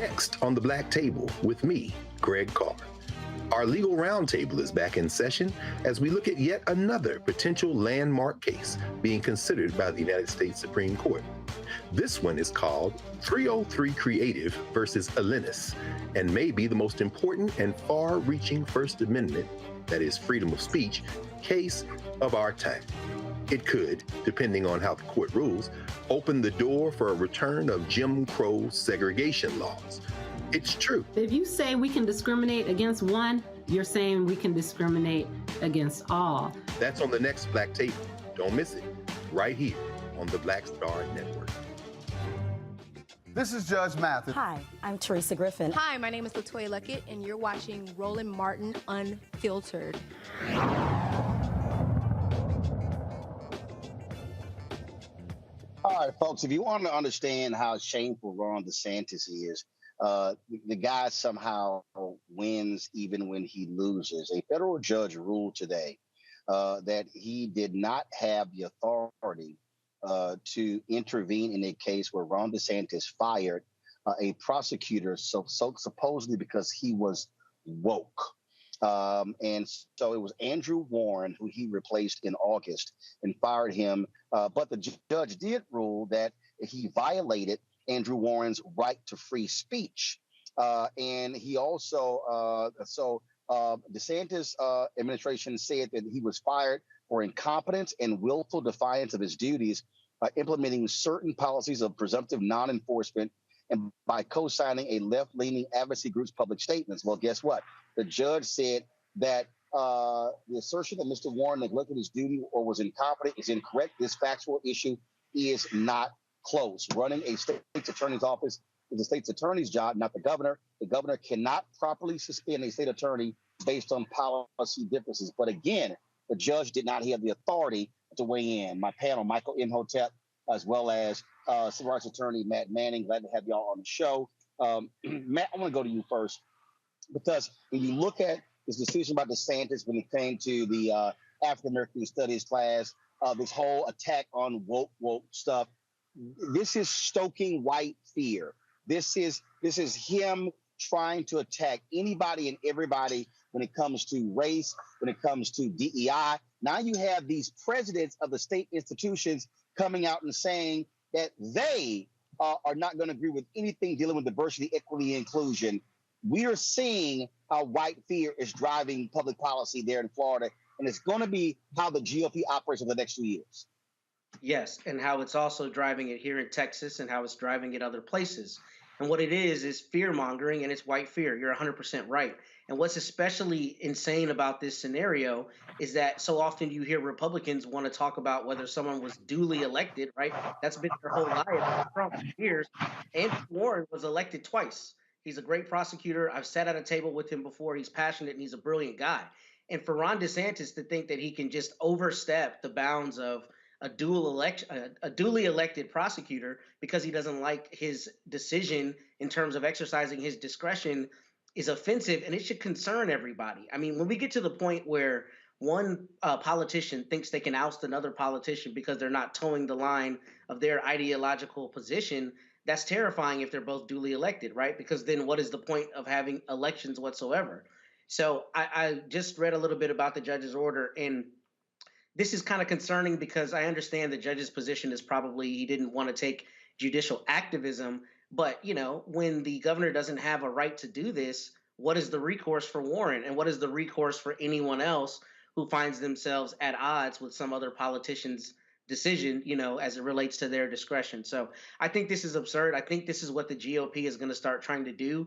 S9: Next on the Black Table with me, Greg Carr. Our legal roundtable is back in session as we look at yet another potential landmark case being considered by the United States Supreme Court. This one is called 303 Creative versus Alennis, and may be the most important and far-reaching First Amendment, that is freedom of speech, case of our time. It could, depending on how the court rules, open the door for a return of Jim Crow segregation laws. It's true.
S13: If you say we can discriminate against one, you're saying we can discriminate against all.
S9: That's on the next Black Table. Don't miss it. Right here on the Black Star Network.
S7: This is Judge Mathis.
S10: Hi, I'm Teresa Griffin.
S22: Hi, my name is LaToya Luckett, and you're watching Roland Martin Unfiltered.
S6: All right, folks, if you want to understand how shameful Ron DeSantis is, the guy somehow wins even when he loses. A federal judge ruled today that he did not have the authority to intervene in a case where Ron DeSantis fired a prosecutor so supposedly because he was woke. And so it was Andrew Warren who he replaced in August and fired him. But the judge did rule that he violated Andrew Warren's right to free speech. And he also, DeSantis administration said that he was fired for incompetence and willful defiance of his duties, implementing certain policies of presumptive non-enforcement and by co-signing a left-leaning advocacy group's public statements. Well, guess what? The judge said that the assertion that Mr. Warren neglected his duty or was incompetent is incorrect. This factual issue is not close. Running a state's attorney's office is the state's attorney's job, not the governor. The governor cannot properly suspend a state attorney based on policy differences. But again, the judge did not have the authority to weigh in. My panel, Michael Imhotep, as well as civil rights attorney Matt Manning, glad to have y'all on the show. Matt, I want to go to you first, because when you look at this decision by DeSantis when it came to the African American Studies class, this whole attack on woke stuff, this is stoking white fear. This is him trying to attack anybody and everybody when it comes to race, when it comes to DEI. Now you have these presidents of the state institutions coming out and saying that they are not going to agree with anything dealing with diversity, equity, and inclusion. We are seeing how white fear is driving public policy there in Florida, and it's going to be how the GOP operates over the next 2 years.
S10: Yes, and how it's also driving it here in Texas and how it's driving it other places. And what it is fear-mongering, and it's white fear. You're 100% right. And what's especially insane about this scenario is that so often you hear Republicans want to talk about whether someone was duly elected, right? That's been their whole life. Trump for years. Andrew Warren was elected twice. He's a great prosecutor. I've sat at a table with him before. He's passionate and he's a brilliant guy. And for Ron DeSantis to think that he can just overstep the bounds of a duly elected prosecutor because he doesn't like his decision in terms of exercising his discretion is offensive, and it should concern everybody. I mean, when we get to the point where one politician thinks they can oust another politician because they're not towing the line of their ideological position, that's terrifying if they're both duly elected, right? Because then what is the point of having elections whatsoever? So I just read a little bit about the judge's order, and this is kind of concerning because I understand the judge's position is probably he didn't want to take judicial activism. But, you know, when the governor doesn't have a right to do this, what is the recourse for Warren? And what is the recourse for anyone else who finds themselves at odds with some other politician's decision, you know, as it relates to their discretion? So I think this is absurd. I think this is what the GOP is going to start trying to do.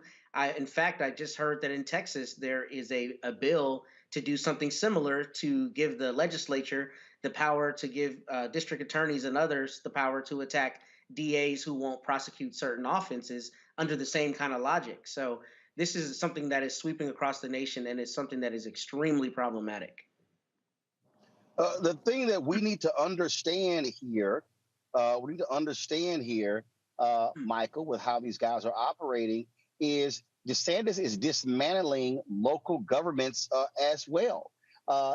S10: In fact, I just heard that in Texas, there is a bill to do something similar to give the legislature the power to give district attorneys and others the power to attack DAs who won't prosecute certain offenses under the same kind of logic. So this is something that is sweeping across the nation, and it's something that is extremely problematic.
S6: The thing that we need to understand here, Michael, with how these guys are operating, is DeSantis is dismantling local governments as well.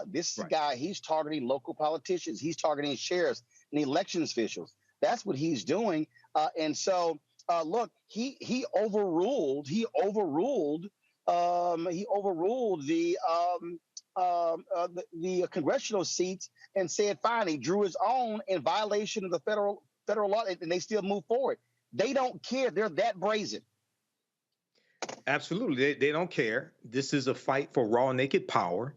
S6: This is a guy, he's targeting local politicians. He's targeting sheriffs and elections officials. That's what he's doing. And so, look, he overruled the congressional seats and said, fine, he drew his own in violation of the federal law, and they still move forward. They don't care. They're that brazen.
S17: Absolutely. They don't care. This is a fight for raw, naked power.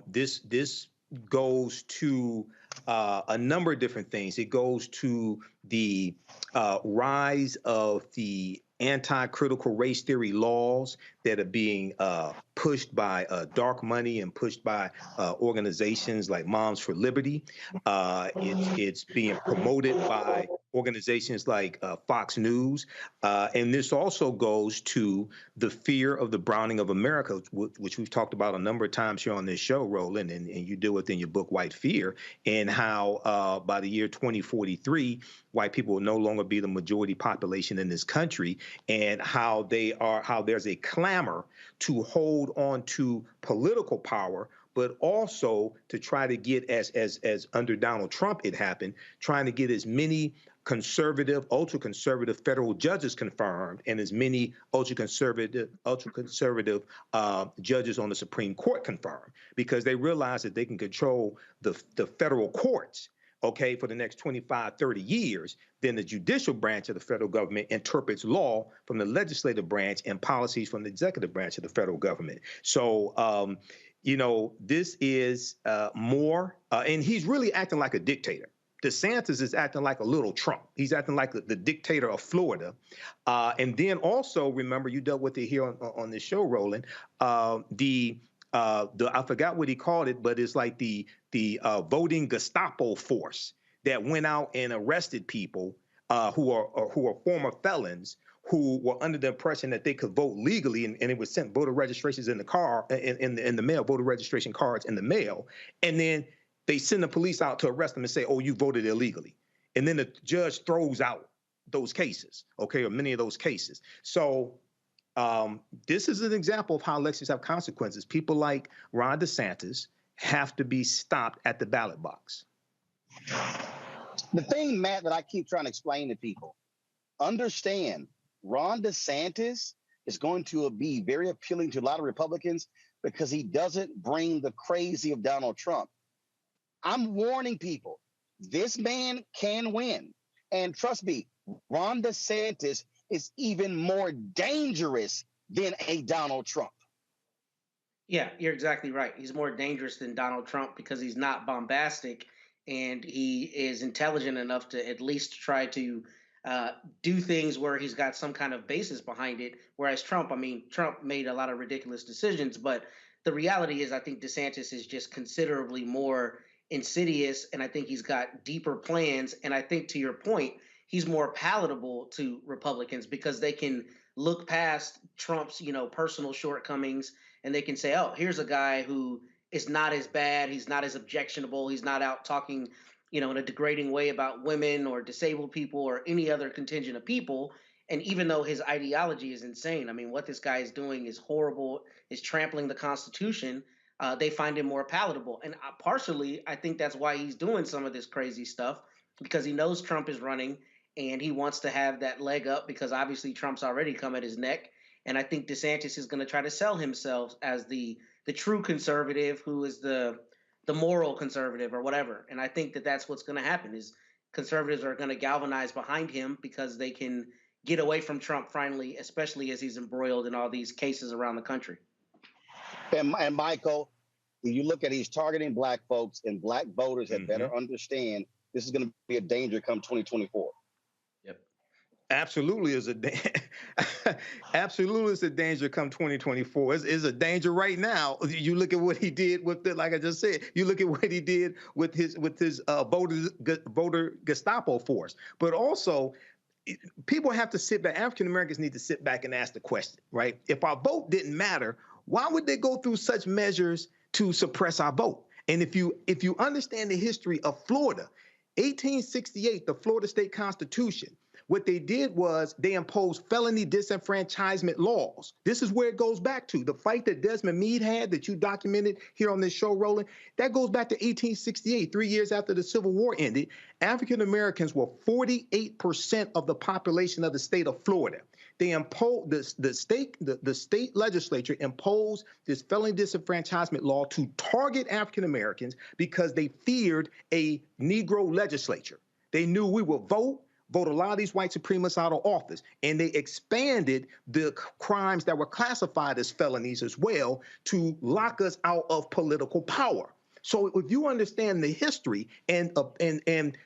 S17: This goes to a number of different things. It goes to the rise of the anti-critical race theory laws that are being pushed by dark money and pushed by organizations like Moms for Liberty. It's being promoted by organizations like Fox News. And this also goes to the fear of the browning of America, which we've talked about a number of times here on this show, Roland, and you deal with in your book, White Fear, and how by the year 2043, white people will no longer be the majority population in this country, and how there's a clamor to hold on to political power, but also to try to get, as under Donald Trump it happened, trying to get as many conservative, ultra-conservative federal judges confirmed and as many ultra-conservative judges on the Supreme Court confirmed, because they realize that they can control the federal courts, okay, for the next 25, 30 years. Then the judicial branch of the federal government interprets law from the legislative branch and policies from the executive branch of the federal government. So, you know, this is more, and he's really acting like a dictator. DeSantis is acting like a little Trump. He's acting like the dictator of Florida. And then also, remember, you dealt with it here on this show, Roland, I forgot what he called it, but it's like the voting Gestapo force that went out and arrested people who are former felons who were under the impression that they could vote legally, and it was sent voter registrations in the car, in the mail, voter registration cards in the mail, and then they send the police out to arrest them and say, oh, you voted illegally. And then the judge throws out those cases, okay, or many of those cases. So this is an example of how elections have consequences. People like Ron DeSantis have to be stopped at the ballot box.
S6: The thing, Matt, that I keep trying to explain to people, understand Ron DeSantis is going to be very appealing to a lot of Republicans because he doesn't bring the crazy of Donald Trump. I'm warning people, this man can win. And trust me, Ron DeSantis is even more dangerous than a Donald Trump.
S10: Yeah, you're exactly right. He's more dangerous than Donald Trump because he's not bombastic and he is intelligent enough to at least try to do things where he's got some kind of basis behind it. Whereas Trump, I mean, Trump made a lot of ridiculous decisions, but the reality is I think DeSantis is just considerably more insidious, and I think he's got deeper plans. And I think, to your point, he's more palatable to Republicans because they can look past Trump's, personal shortcomings, and they can say, oh, here's a guy who is not as bad. He's not as objectionable. He's not out talking, in a degrading way about women or disabled people or any other contingent of people. And even though his ideology is insane, I mean, what this guy is doing is horrible, is trampling the Constitution. They find him more palatable. And partially, I think that's why he's doing some of this crazy stuff, because he knows Trump is running and he wants to have that leg up because obviously Trump's already come at his neck. And I think DeSantis is going to try to sell himself as the true conservative who is the moral conservative or whatever. And I think that that's what's going to happen is conservatives are going to galvanize behind him because they can get away from Trump finally, especially as he's embroiled in all these cases around the country.
S6: And Michael, when you look at he's targeting black folks, and black voters had better understand this is going to be a danger come 2024.
S17: Yep. Absolutely is a absolutely is a danger come 2024. It's a danger right now. You look at what he did with the, like I just said, you look at what he did with his voter Gestapo force. But also, people have to sit back. African Americans need to sit back and ask the question, right? If our vote didn't matter, why would they go through such measures to suppress our vote? And if you understand the history of Florida, 1868, the Florida State Constitution, what they did was they imposed felony disenfranchisement laws. This is where it goes back to. The fight that Desmond Meade had that you documented here on this show, Roland, that goes back to 1868, 3 years after the Civil War ended. African Americans were 48% of the population of the state of Florida. They imposed the state legislature imposed this felony disenfranchisement law to target African Americans because they feared a Negro legislature. They knew we would vote a lot of these white supremacists out of office, and they expanded the crimes that were classified as felonies as well to lock us out of political power. So if you understand the history and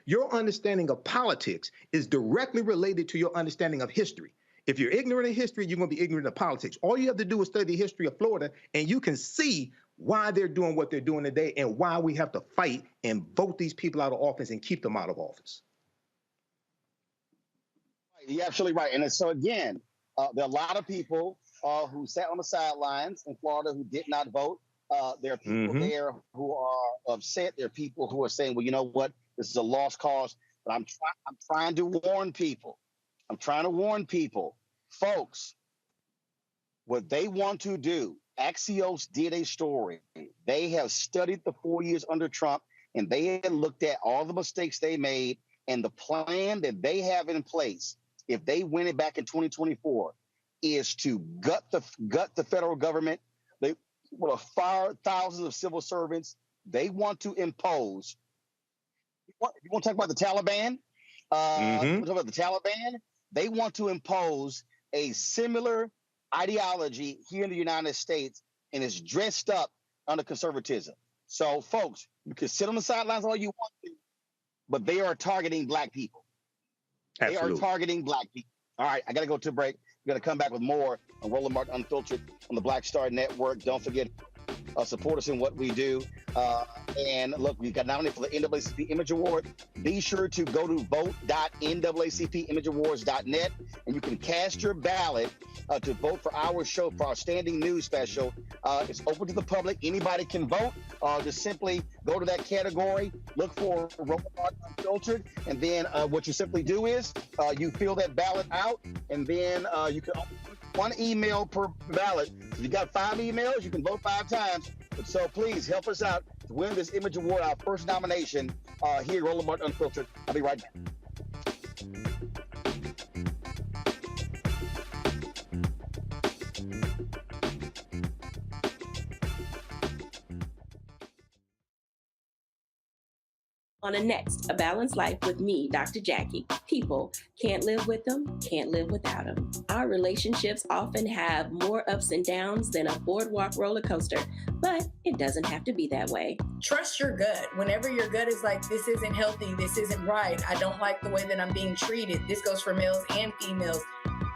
S17: your understanding of politics is directly related to your understanding of history. If you're ignorant of history, you're going to be ignorant of politics. All you have to do is study the history of Florida, and you can see why they're doing what they're doing today and why we have to fight and vote these people out of office and keep them out of office.
S6: You're absolutely right. And so, again, there are a lot of people who sat on the sidelines in Florida who did not vote. There are people there who are upset. There are people who are saying, well, you know what? This is a lost cause. But I'm trying to warn people. I'm trying to warn people, folks, what they want to do. Axios did a story. They have studied the 4 years under Trump, and they had looked at all the mistakes they made and the plan that they have in place. If they win it back in 2024, is to gut the federal government. They will fire thousands of civil servants. They want to impose. You want to talk about the Taliban? Talk about the Taliban. They want to impose a similar ideology here in the United States, and it's dressed up under conservatism. So, folks, you can sit on the sidelines all you want to, but they are targeting black people. Absolutely. They are targeting black people. All right, I got to go to a break. We're going to come back with more on Roland Martin Unfiltered on the Black Star Network. Don't forget, support us in what we do. And look, we got nominated for the NAACP Image Award. Be sure to go to vote.naacpimageawards.net, and you can cast your ballot to vote for our show, for our standing news special. It's open to the public. Anybody can vote. Just simply go to that category, look for Roland Martin Unfiltered, and then what you simply do is you fill that ballot out, and then you can 1 email per ballot. If you got 5 emails, you can vote 5 times. So please help us out to win this Image Award, our first nomination here at Roland Martin Unfiltered. I'll be right back.
S24: On the next, A Balanced Life with me, Dr. Jackie. People can't live with them, can't live without them. Our relationships often have more ups and downs than a boardwalk roller coaster, but it doesn't have to be that way.
S8: Trust your gut. Whenever your gut is like, this isn't healthy, this isn't right, I don't like the way that I'm being treated. This goes for males and females.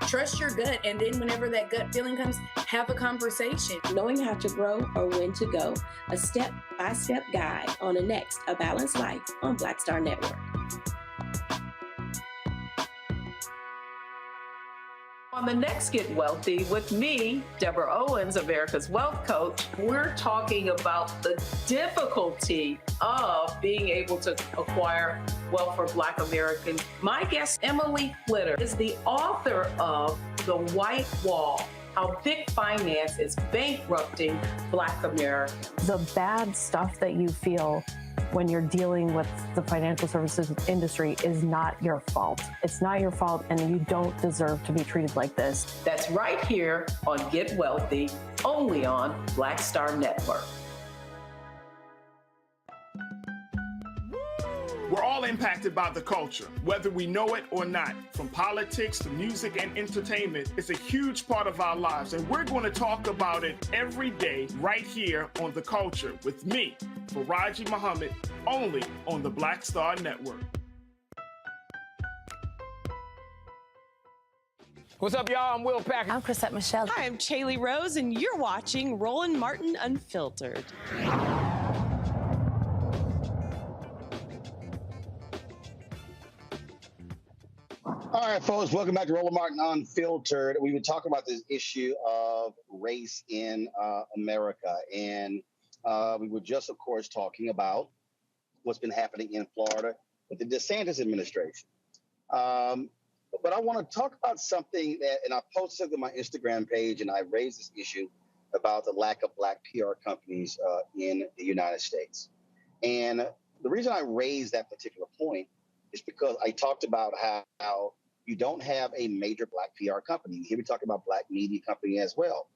S8: Trust your gut, and then whenever that gut feeling comes, have a conversation.
S24: Knowing how to grow or when to go, a step-by-step guide on the next A Balanced Life on Black Star Network.
S11: On the next Get Wealthy with me, Deborah Owens, America's Wealth Coach, we're talking about the difficulty of being able to acquire wealth for Black Americans. My guest, Emily Flitter, is the author of The White Wall: How Big Finance is Bankrupting Black Americans.
S12: The bad stuff that you feel when you're dealing with the financial services industry is not your fault. It's not your fault, and you don't deserve to be treated like this.
S11: That's right here on Get Wealthy, only on Black Star Network.
S14: We're all impacted by the culture, whether we know it or not. From politics to music and entertainment, it's a huge part of our lives, and we're going to talk about it every day right here on The Culture with me, Faraji Muhammad, only on the Black Star Network.
S15: What's up, y'all? I'm Will Packer.
S16: I'm Chrisette Michelle.
S18: Hi, I'm Chaley Rose, and you're watching Roland Martin Unfiltered.
S6: All right, folks, welcome back to Roland Martin Unfiltered. We were talking about this issue of race in America, and we were just, of course, talking about what's been happening in Florida with the DeSantis administration. But I want to talk about something that, and I posted on my Instagram page, and I raised this issue about the lack of Black PR companies in the United States. And the reason I raised that particular point is because I talked about how you don't have a major Black PR company. Here we talk about Black media company as well.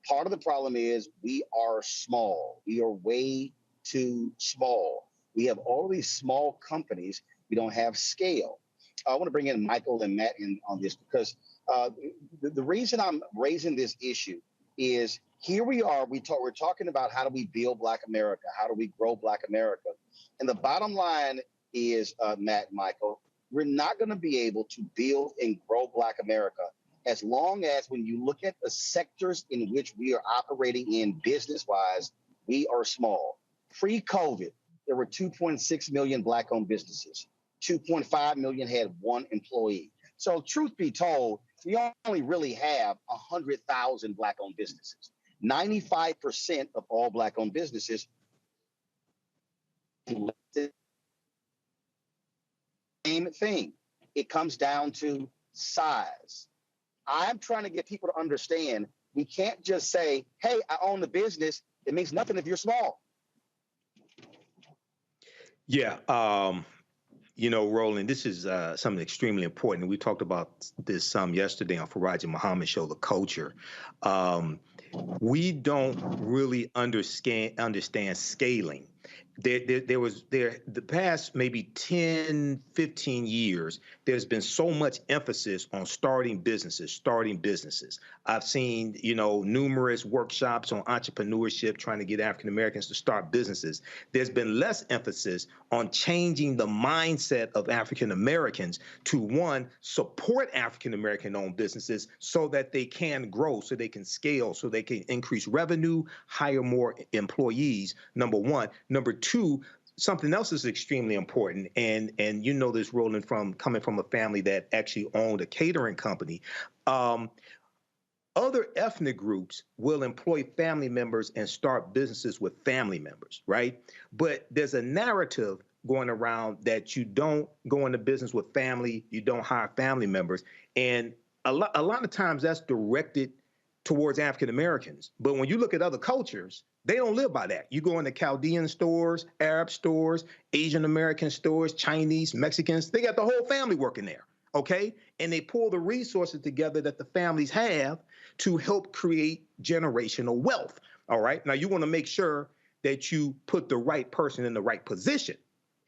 S6: Part of the problem is we are small. We are way too small. We have all these small companies. We don't have scale. I want to bring in Michael and Matt in on this because the reason I'm raising this issue is here we are. We're talking about how do we build Black America? How do we grow Black America? And the bottom line is, Matt and Michael, we're not going to be able to build and grow Black America as long as when you look at the sectors in which we are operating in business-wise, we are small. Pre-COVID, there were 2.6 million Black-owned businesses. 2.5 million had one employee. So truth be told, we only really have 100,000 Black-owned businesses. 95% of all Black-owned businesses same thing. It comes down to size. I'm trying to get people to understand we can't just say, hey, I own the business. It means nothing if you're small.
S17: Yeah. You know, Roland, this is something extremely important. We talked about this some yesterday on Faraji Muhammad's show, The Culture. We don't really understand scaling. The past maybe 10, 15 years, there's been so much emphasis on starting businesses. I've seen, numerous workshops on entrepreneurship, trying to get African Americans to start businesses. There's been less emphasis on changing the mindset of African Americans to, one, support African American owned businesses so that they can grow, so they can scale, so they can increase revenue, hire more employees, number one. Number two, something else is extremely important, and you know this, Roland, from coming from a family that actually owned a catering company. Other ethnic groups will employ family members and start businesses with family members, right? But there's a narrative going around that you don't go into business with family, you don't hire family members, and a lot of times that's directed towards African Americans. But when you look at other cultures, they don't live by that. You go into Chaldean stores, Arab stores, Asian American stores, Chinese, Mexicans, they got the whole family working there, okay? And they pull the resources together that the families have to help create generational wealth, all right? Now, you want to make sure that you put the right person in the right position,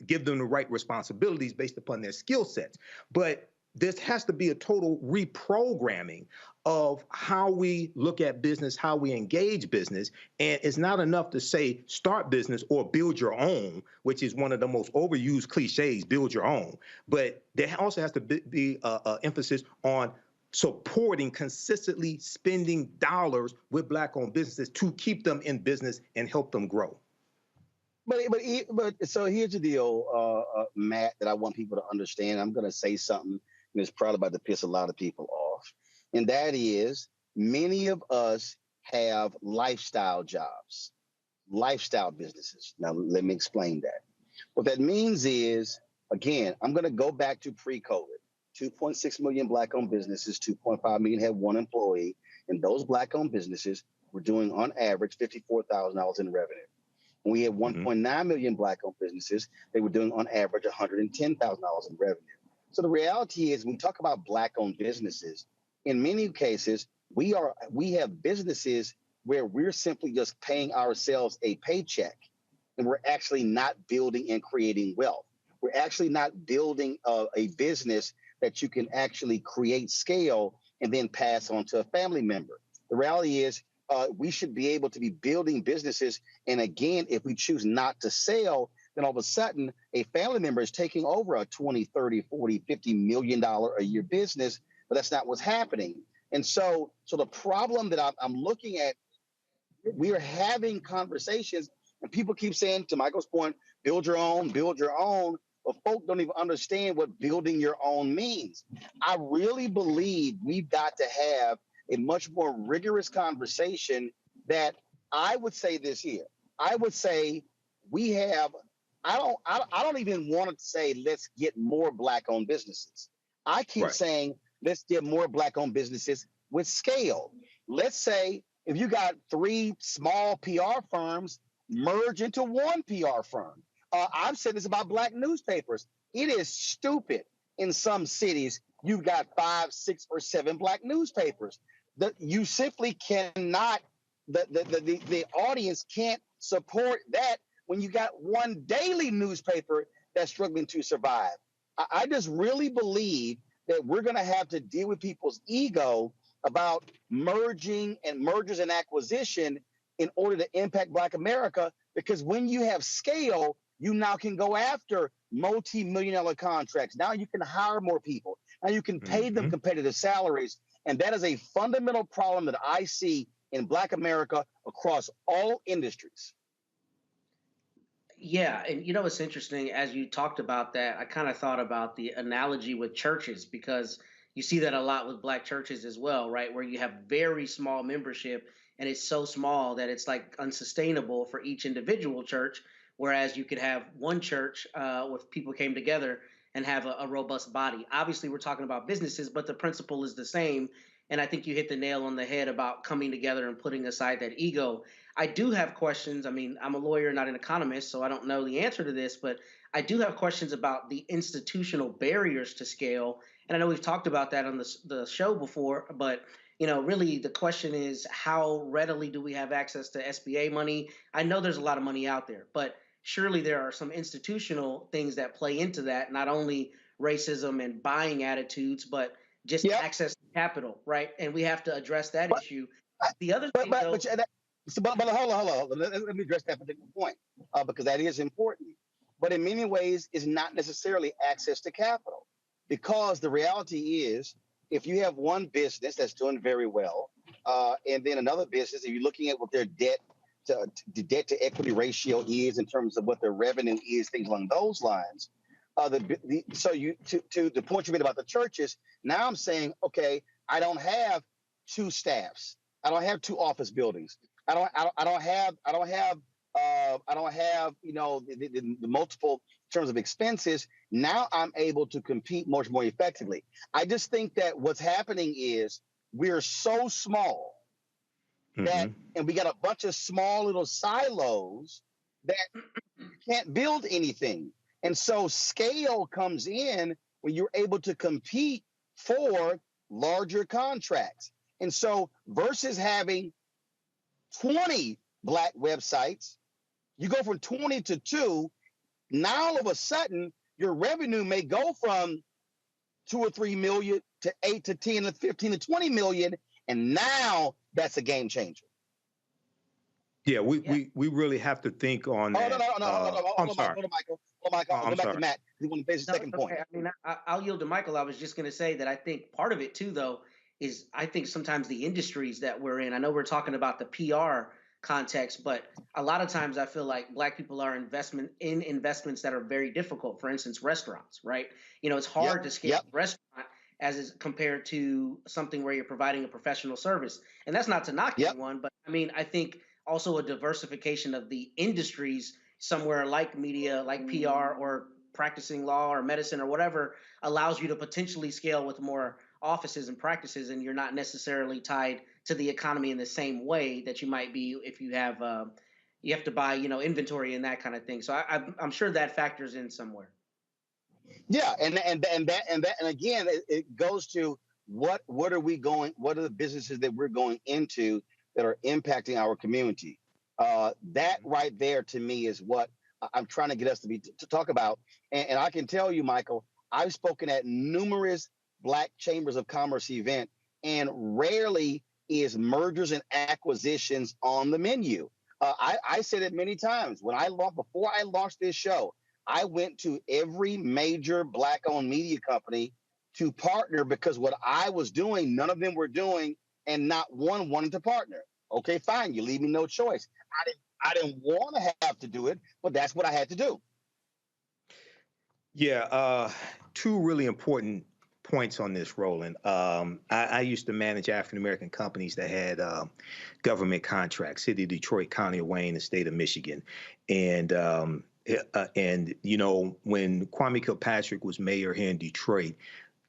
S17: give them the right responsibilities based upon their skill sets. But this has to be a total reprogramming of how we look at business, how we engage business. And it's not enough to say start business or build your own, which is one of the most overused cliches, build your own. But there also has to be emphasis on supporting, consistently spending dollars with Black-owned businesses to keep them in business and help them grow.
S6: But so here's the deal, Matt, that I want people to understand. I'm going to say something that's probably about to piss a lot of people off. And that is, many of us have lifestyle jobs, lifestyle businesses. Now, let me explain that. What that means is, again, I'm going to go back to pre-COVID. 2.6 million Black-owned businesses, 2.5 million had one employee. And those Black-owned businesses were doing, on average, $54,000 in revenue. When we had 1.9 million Black-owned businesses, they were doing, on average, $110,000 in revenue. So the reality is, when we talk about Black-owned businesses, in many cases, we have businesses where we're simply just paying ourselves a paycheck, and we're actually not building and creating wealth. We're actually not building a business that you can actually create scale and then pass on to a family member. The reality is, we should be able to be building businesses. And again, if we choose not to sell, then all of a sudden a family member is taking over a 20, 30, 40, $50 million a year business, but that's not what's happening. And so the problem that I'm looking at, we are having conversations and people keep saying, to Michael's point, build your own, but folk don't even understand what building your own means. I really believe we've got to have a much more rigorous conversation that I would say this here. I would say we have, I don't even want to say let's get more Black-owned businesses. I keep saying let's get more Black-owned businesses with scale. Let's say if you got 3 small PR firms, merge into one PR firm. I've said this about Black newspapers. It is stupid in some cities. You've got 5, 6, or 7 Black newspapers. You simply cannot, the audience can't support that when you got one daily newspaper that's struggling to survive. I just really believe that we're going to have to deal with people's ego about mergers and acquisition in order to impact Black America, because when you have scale, you now can go after multi-million-dollar contracts. Now you can hire more people. Now you can pay them competitive salaries. And that is a fundamental problem that I see in Black America across all industries.
S10: Yeah, and you know what's interesting, as you talked about that, I kind of thought about the analogy with churches, because you see that a lot with Black churches as well, right? Where you have very small membership and it's so small that it's like unsustainable for each individual church, whereas you could have one church with people came together and have a robust body. Obviously, we're talking about businesses, but the principle is the same. And I think you hit the nail on the head about coming together and putting aside that ego. I do have questions. I mean, I'm a lawyer, not an economist, so I don't know the answer to this, but I do have questions about the institutional barriers to scale. And I know we've talked about that on the show before, but really the question is, how readily do we have access to SBA money? I know there's a lot of money out there, but surely there are some institutional things that play into that, not only racism and buying attitudes, but just access to capital, right? And we have to address that issue. The other thing,
S6: but hold on. Let me address that particular point, because that is important. But in many ways, it's not necessarily access to capital, because the reality is, if you have one business that's doing very well, and then another business, if you're looking at what their debt to equity ratio is in terms of what their revenue is, things along those lines. So you to the point you made about the churches. Now I'm saying, okay, I don't have 2 staffs. I don't have 2 office buildings. I don't have I don't have, the multiple terms of expenses. Now I'm able to compete much more effectively. I just think that what's happening is we're so small that, and we got a bunch of small little silos that you can't build anything. And so scale comes in when you're able to compete for larger contracts. And so versus having 20 Black websites, you go from 20 to 2. Now all of a sudden, your revenue may go from 2 or 3 million to 8 to 10 to 15 to 20 million. And now that's a game changer.
S17: Yeah, we really have to think on that. I'm sorry.
S6: Hold on, Michael. Go back to Matt. He want to finish the second point.
S10: I mean, I'll yield to Michael. I was just going to say that I think part of it too, though, is I think sometimes the industries that we're in. I know we're talking about the PR context, but a lot of times I feel like Black people are investments that are very difficult. For instance, restaurants, right? It's hard to scale a restaurant as is compared to something where you're providing a professional service. And that's not to knock anyone, but I mean, I think also a diversification of the industries somewhere like media, like PR, or practicing law or medicine or whatever allows you to potentially scale with more offices and practices, and you're not necessarily tied to the economy in the same way that you might be if you have to buy inventory and that kind of thing. So I'm sure that factors in somewhere.
S6: Yeah, and again, it goes to what are the businesses that we're going into that are impacting our community. That right there to me is what I'm trying to get us to talk about. And I can tell you, Michael, I've spoken at numerous Black Chambers of Commerce events, and rarely is mergers and acquisitions on the menu. I said it many times before I launched this show. I went to every major Black-owned media company to partner because what I was doing, none of them were doing, and not one wanted to partner. Okay, fine. You leave me no choice. I didn't want to have to do it, but that's what I had to do.
S17: Yeah, two really important points on this, Roland. I used to manage African-American companies that had government contracts, City of Detroit, County of Wayne, and State of Michigan. And when Kwame Kilpatrick was mayor here in Detroit,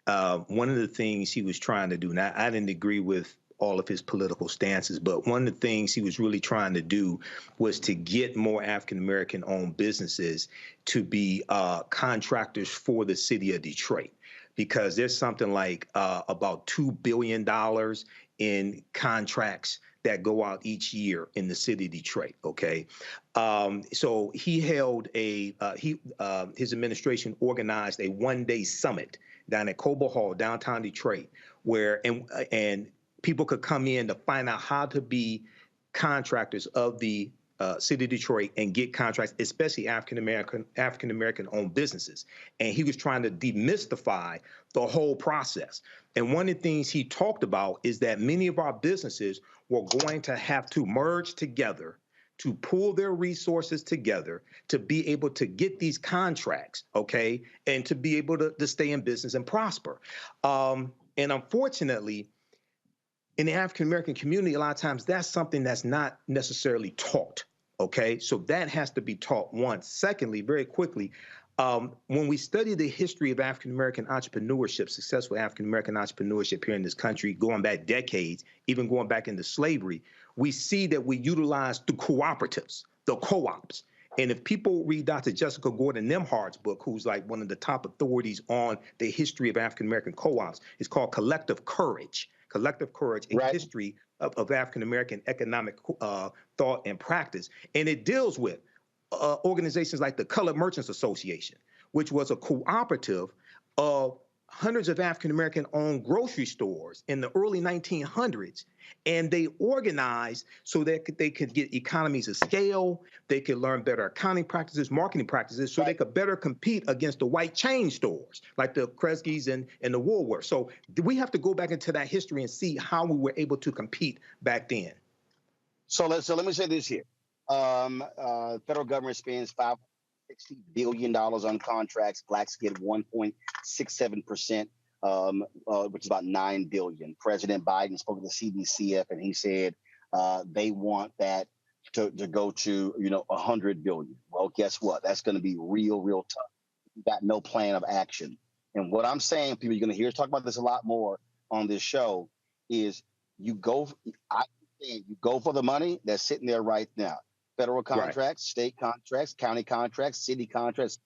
S17: one of the things he was trying to do, and I didn't agree with all of his political stances, but one of the things he was really trying to do was to get more African-American owned businesses to be contractors for the city of Detroit, because there's something like about $2 billion in contracts that go out each year in the city of Detroit. Okay, so he held his administration organized a one-day summit down at Cobo Hall, downtown Detroit, where and people could come in to find out how to be contractors of the city of Detroit and get contracts, especially African-American owned businesses. And he was trying to demystify the whole process. And one of the things he talked about is that many of our businesses were going to have to merge together, to pool their resources together, to be able to get these contracts, okay, and to be able to stay in business and prosper. And unfortunately, in the African-American community, a lot of times that's something that's not necessarily taught, okay? So that has to be taught, one. Secondly, very quickly, when we study the history of African-American entrepreneurship, successful African-American entrepreneurship here in this country, going back decades, even going back into slavery, we see that we utilize the cooperatives, the co-ops. And if people read Dr. Jessica Gordon Nemhard's book, who's like one of the top authorities on the history of African-American co-ops, it's called Collective Courage, a history of African-American economic thought and practice. And it deals with organizations like the Colored Merchants Association, which was a cooperative of hundreds of African-American owned grocery stores in the early 1900s. And they organized so that they could get economies of scale, they could learn better accounting practices, marketing practices, so they could better compete against the white chain stores like the Kresge's and the Woolworths. So we have to go back into that history and see how we were able to compete back then.
S6: So let me say this here. Federal government spends $560 billion on contracts. Blacks get 1.67%. Which is about $9 billion. President Biden spoke to the CBCF and he said they want that to go to, 100 billion. Well, guess what? That's going to be real tough. You got no plan of action. And what I'm saying, people, you're going to hear us talk about this a lot more on this show, is you go for the money that's sitting there right now. Federal contracts, state contracts, county contracts, city contracts,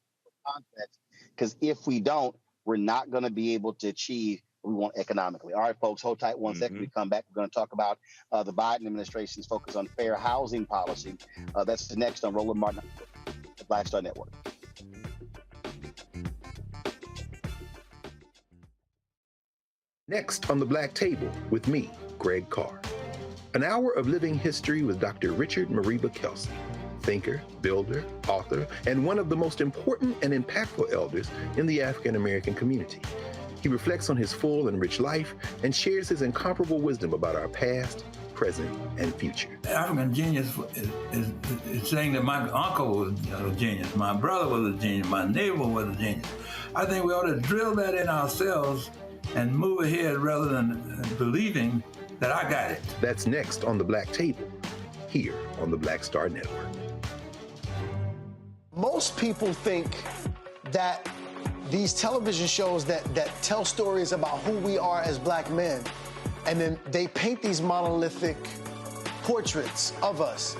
S6: because if we don't, we're not going to be able to achieve what we want economically. All right, folks, hold tight one second. We come back. We're going to talk about the Biden administration's focus on fair housing policy. That's the next on Roland Martin, the Black Star Network.
S9: Next on the Black Table with me, Greg Carr. An hour of living history with Dr. Richard Mariba Kelsey, thinker, builder, author, and one of the most important and impactful elders in the African American community. He reflects on his full and rich life and shares his incomparable wisdom about our past, present, and future.
S16: African genius is saying that my uncle was a genius, my brother was a genius, my neighbor was a genius. I think we ought to drill that in ourselves and move ahead rather than believing that I got it.
S9: That's next on the Black Table, here on the Black Star Network.
S19: Most people think that these television shows that tell stories about who we are as black men, and then they paint these monolithic portraits of us.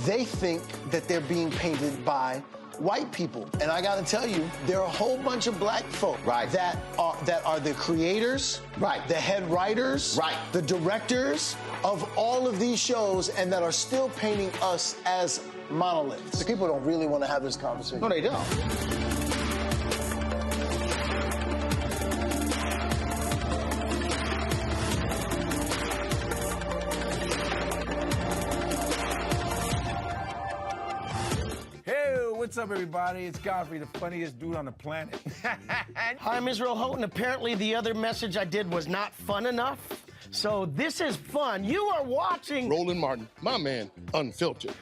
S19: They think that they're being painted by white people. And I got to tell you, there are a whole bunch of black folk that are the creators, the head writers, the directors of all of these shows, and that are still painting us as monoliths. The people don't really want to have this conversation.
S6: No, they don't.
S20: What's up, everybody? It's Godfrey, the funniest dude on the planet.
S21: Hi, I'm Israel Houghton. Apparently, the other message I did was not fun enough. So this is fun. You are watching
S23: Roland Martin, my man, Unfiltered.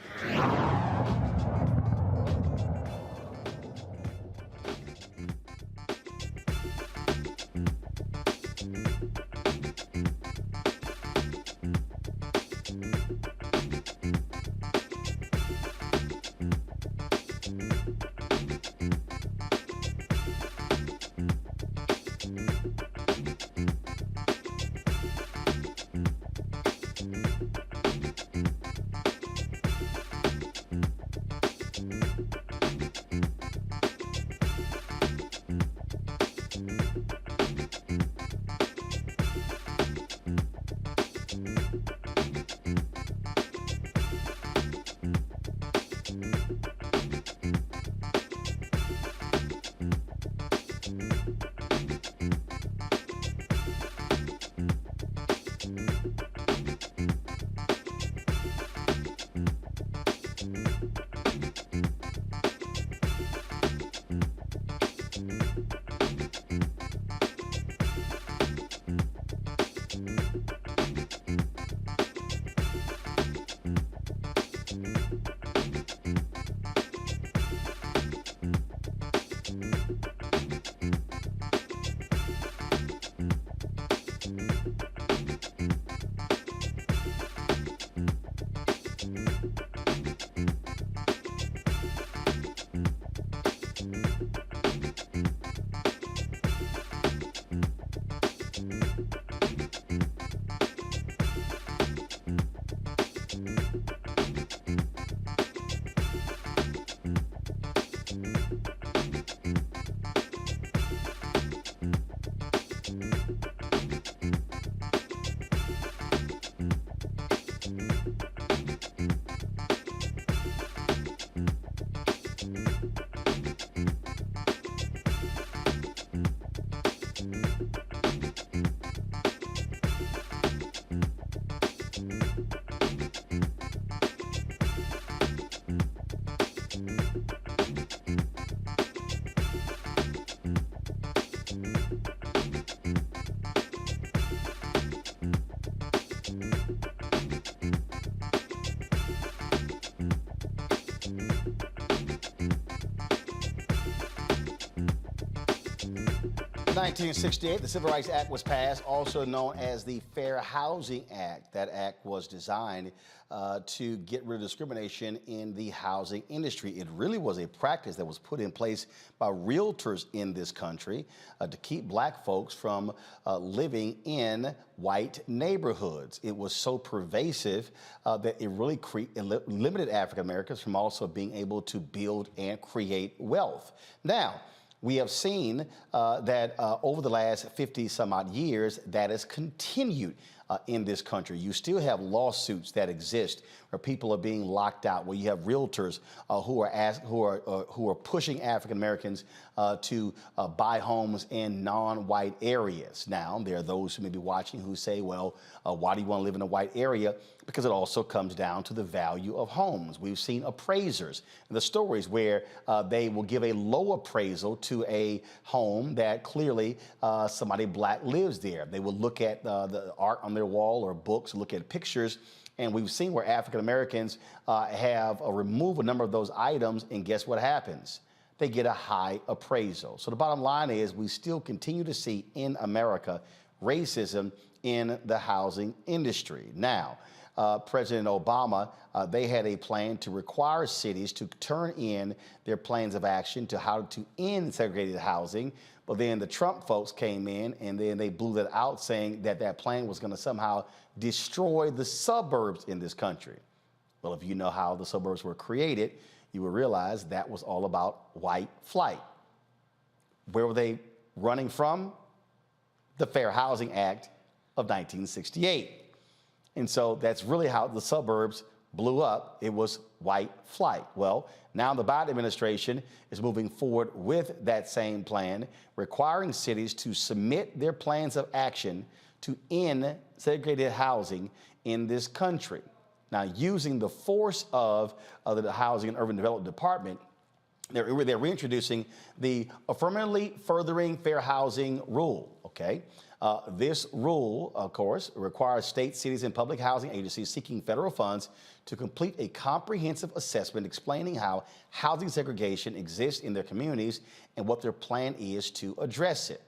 S1: 1968, the Civil Rights Act was passed, also known as the Fair Housing Act. That act was designed to get rid of discrimination in the housing industry. It really was a practice that was put in place by realtors in this country to keep black folks from living in white neighborhoods. It was so pervasive that it really limited African Americans from also being able to build and create wealth. Now, we have seen that over the last 50 some odd years, that has continued in this country. You still have lawsuits that exist where people are being locked out, where you have realtors who are pushing African Americans to buy homes in non-white areas. Now, there are those who may be watching who say, well, why do you want to live in a white area? Because it also comes down to the value of homes. We've seen appraisers, the stories where they will give a low appraisal to a home that clearly somebody black lives there. They will look at the art on their wall or books, look at pictures, and we've seen where African Americans have removed a number of those items, and guess what happens? They get a high appraisal. So the bottom line is we still continue to see in America racism in the housing industry. Now, President Obama, they had a plan to require cities to turn in their plans of action to how to end segregated housing. But then the Trump folks came in and then they blew that out, saying that that plan was going to somehow destroy the suburbs in this country. Well, if you know how the suburbs were created, you will realize that was all about white flight. Where were they running from? The Fair Housing Act of 1968. And so that's really how the suburbs blew up. It was white flight. Well, now the Biden administration is moving forward with that same plan, requiring cities to submit their plans of action to end segregated housing in this country. Now, using the force of the Housing and Urban Development Department, they're reintroducing the affirmatively furthering fair housing rule, okay? This rule, of course, requires states, cities, and public housing agencies seeking federal funds to complete a comprehensive assessment explaining how housing segregation exists in their communities and what their plan is to address it.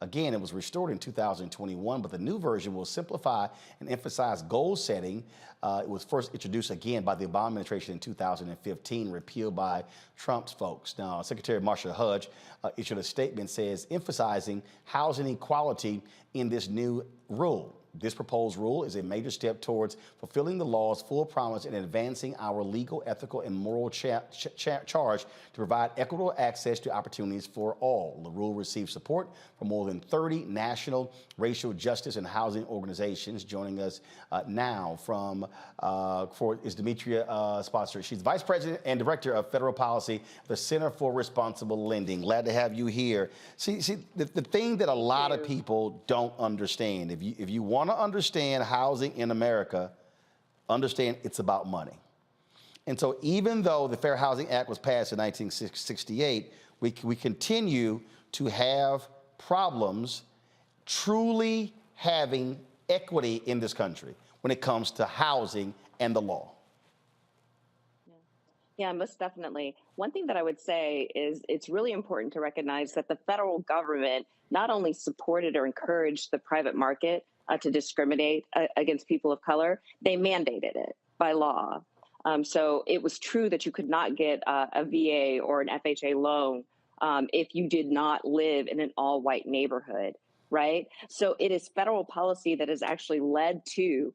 S1: Again, it was restored in 2021, but the new version will simplify and emphasize goal setting. It was first introduced again by the Obama administration in 2015, repealed by Trump's folks. Now, Secretary Marcia Hudge issued a statement says emphasizing housing equality in this new rule. This proposed rule is a major step towards fulfilling the law's full promise and advancing our legal, ethical, and moral charge to provide equitable access to opportunities for all. The rule receives support from more than 30 national racial justice and housing organizations. Joining us now is Demetria Sponsor. She's Vice President and Director of Federal Policy, the Center for Responsible Lending. Glad to have you here. See, the thing that a lot of people don't understand, if you want to understand housing in America, understand it's about money. And so even though the Fair Housing Act was passed in 1968, we continue to have problems truly having equity in this country when it comes to housing and the law.
S2: Yeah, most definitely. One thing that I would say is it's really important to recognize that the federal government not only supported or encouraged the private market to discriminate against people of color, they mandated it by law. So it was true that you could not get a VA or an FHA loan if you did not live in an all-white neighborhood, right? So it is federal policy that has actually led to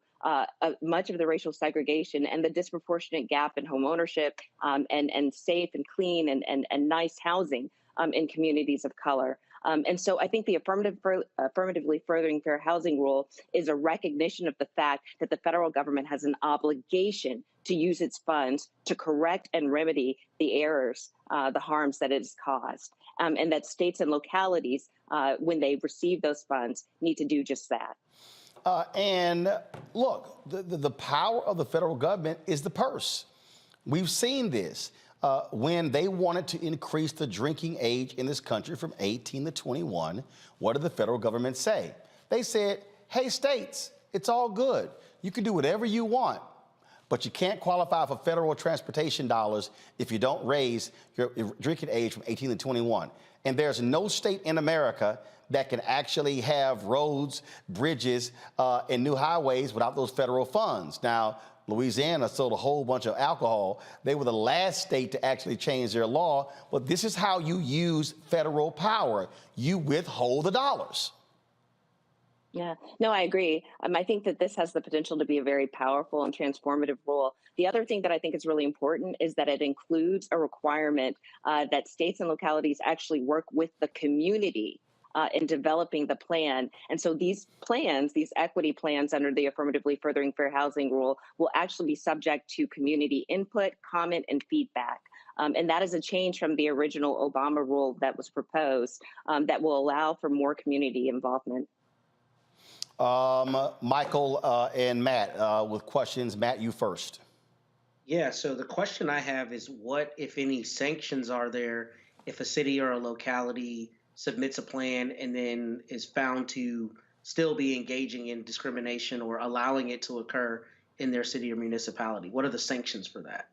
S2: much of the racial segregation and the disproportionate gap in home ownership and safe and clean and nice housing in communities of color. And so I think the affirmatively furthering fair housing rule is a recognition of the fact that the federal government has an obligation to use its funds to correct and remedy the errors, the harms that it has caused, and that states and localities, when they receive those funds, need to do just that.
S1: And look, the power of the federal government is the purse. We've seen this. When they wanted to increase the drinking age in this country from 18 to 21, what did the federal government say? They said, hey, states, it's all good. You can do whatever you want. But you can't qualify for federal transportation dollars if you don't raise your drinking age from 18 to 21. And there's no state in America that can actually have roads, bridges, and new highways without those federal funds. Now, Louisiana sold a whole bunch of alcohol. They were the last state to actually change their law, but this is how you use federal power. You withhold the dollars.
S2: Yeah, no, I agree. I think that this has the potential to be a very powerful and transformative rule. The other thing that I think is really important is that it includes a requirement that states and localities actually work with the community in developing the plan. And so these plans, these equity plans under the Affirmatively Furthering Fair Housing Rule, will actually be subject to community input, comment, and feedback. And that is a change from the original Obama rule that was proposed that will allow for more community involvement.
S1: Michael and Matt with questions. Matt, you first.
S10: Yeah, so the question I have is what, if any, sanctions are there if a city or a locality submits a plan and then is found to still be engaging in discrimination or allowing it to occur in their city or municipality? What are the sanctions for that?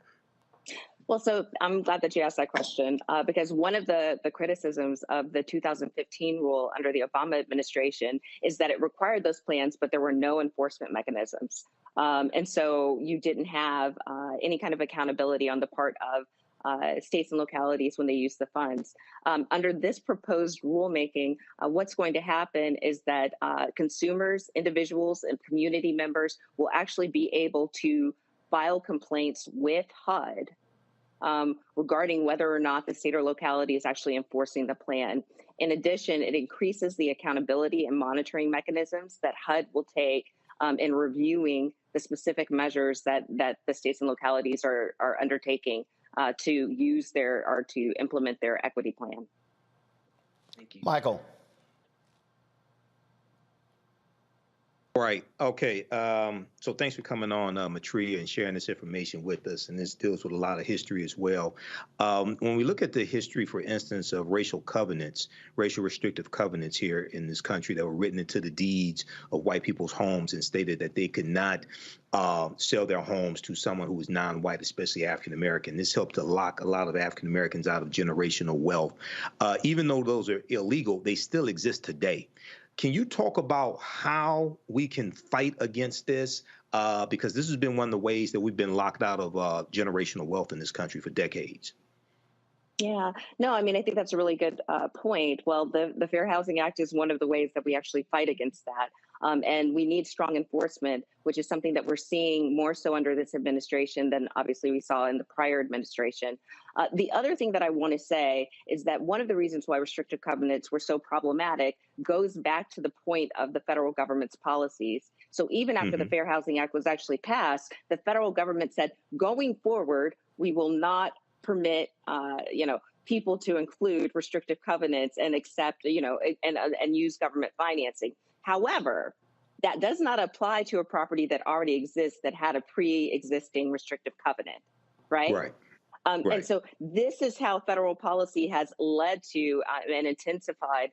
S2: Well, so I'm glad that you asked that question because one of the criticisms of the 2015 rule under the Obama administration is that it required those plans, but there were no enforcement mechanisms. And so you didn't have any kind of accountability on the part of states and localities when they use the funds. Under this proposed rulemaking, what's going to happen is that consumers, individuals, and community members will actually be able to file complaints with HUD regarding whether or not the state or locality is actually enforcing the plan. In addition, it increases the accountability and monitoring mechanisms that HUD will take in reviewing the specific measures that the states and localities are undertaking to use or to implement their equity plan.
S10: Thank you.
S1: Michael.
S17: Right. Okay. So thanks for coming on, Matria, and sharing this information with us. And this deals with a lot of history as well. When we look at the history, for instance, of racial covenants, racial restrictive covenants here in this country that were written into the deeds of white people's homes and stated that they could not sell their homes to someone who was non-white, especially African-American. This helped to lock a lot of African-Americans out of generational wealth. Even though those are illegal, they still exist today. Can you talk about how we can fight against this? Because this has been one of the ways that we've been locked out of generational wealth in this country for decades.
S2: Yeah, no, I mean, I think that's a really good point. Well, the Fair Housing Act is one of the ways that we actually fight against that. And we need strong enforcement, which is something that we're seeing more so under this administration than obviously we saw in the prior administration. The other thing that I want to say is that one of the reasons why restrictive covenants were so problematic goes back to the point of the federal government's policies. So even after the Fair Housing Act was actually passed, the federal government said, going forward, we will not permit, people to include restrictive covenants and accept, and use government financing. However, that does not apply to a property that already exists that had a pre-existing restrictive covenant, right?
S17: Right.
S2: And so this is how federal policy has led to and intensified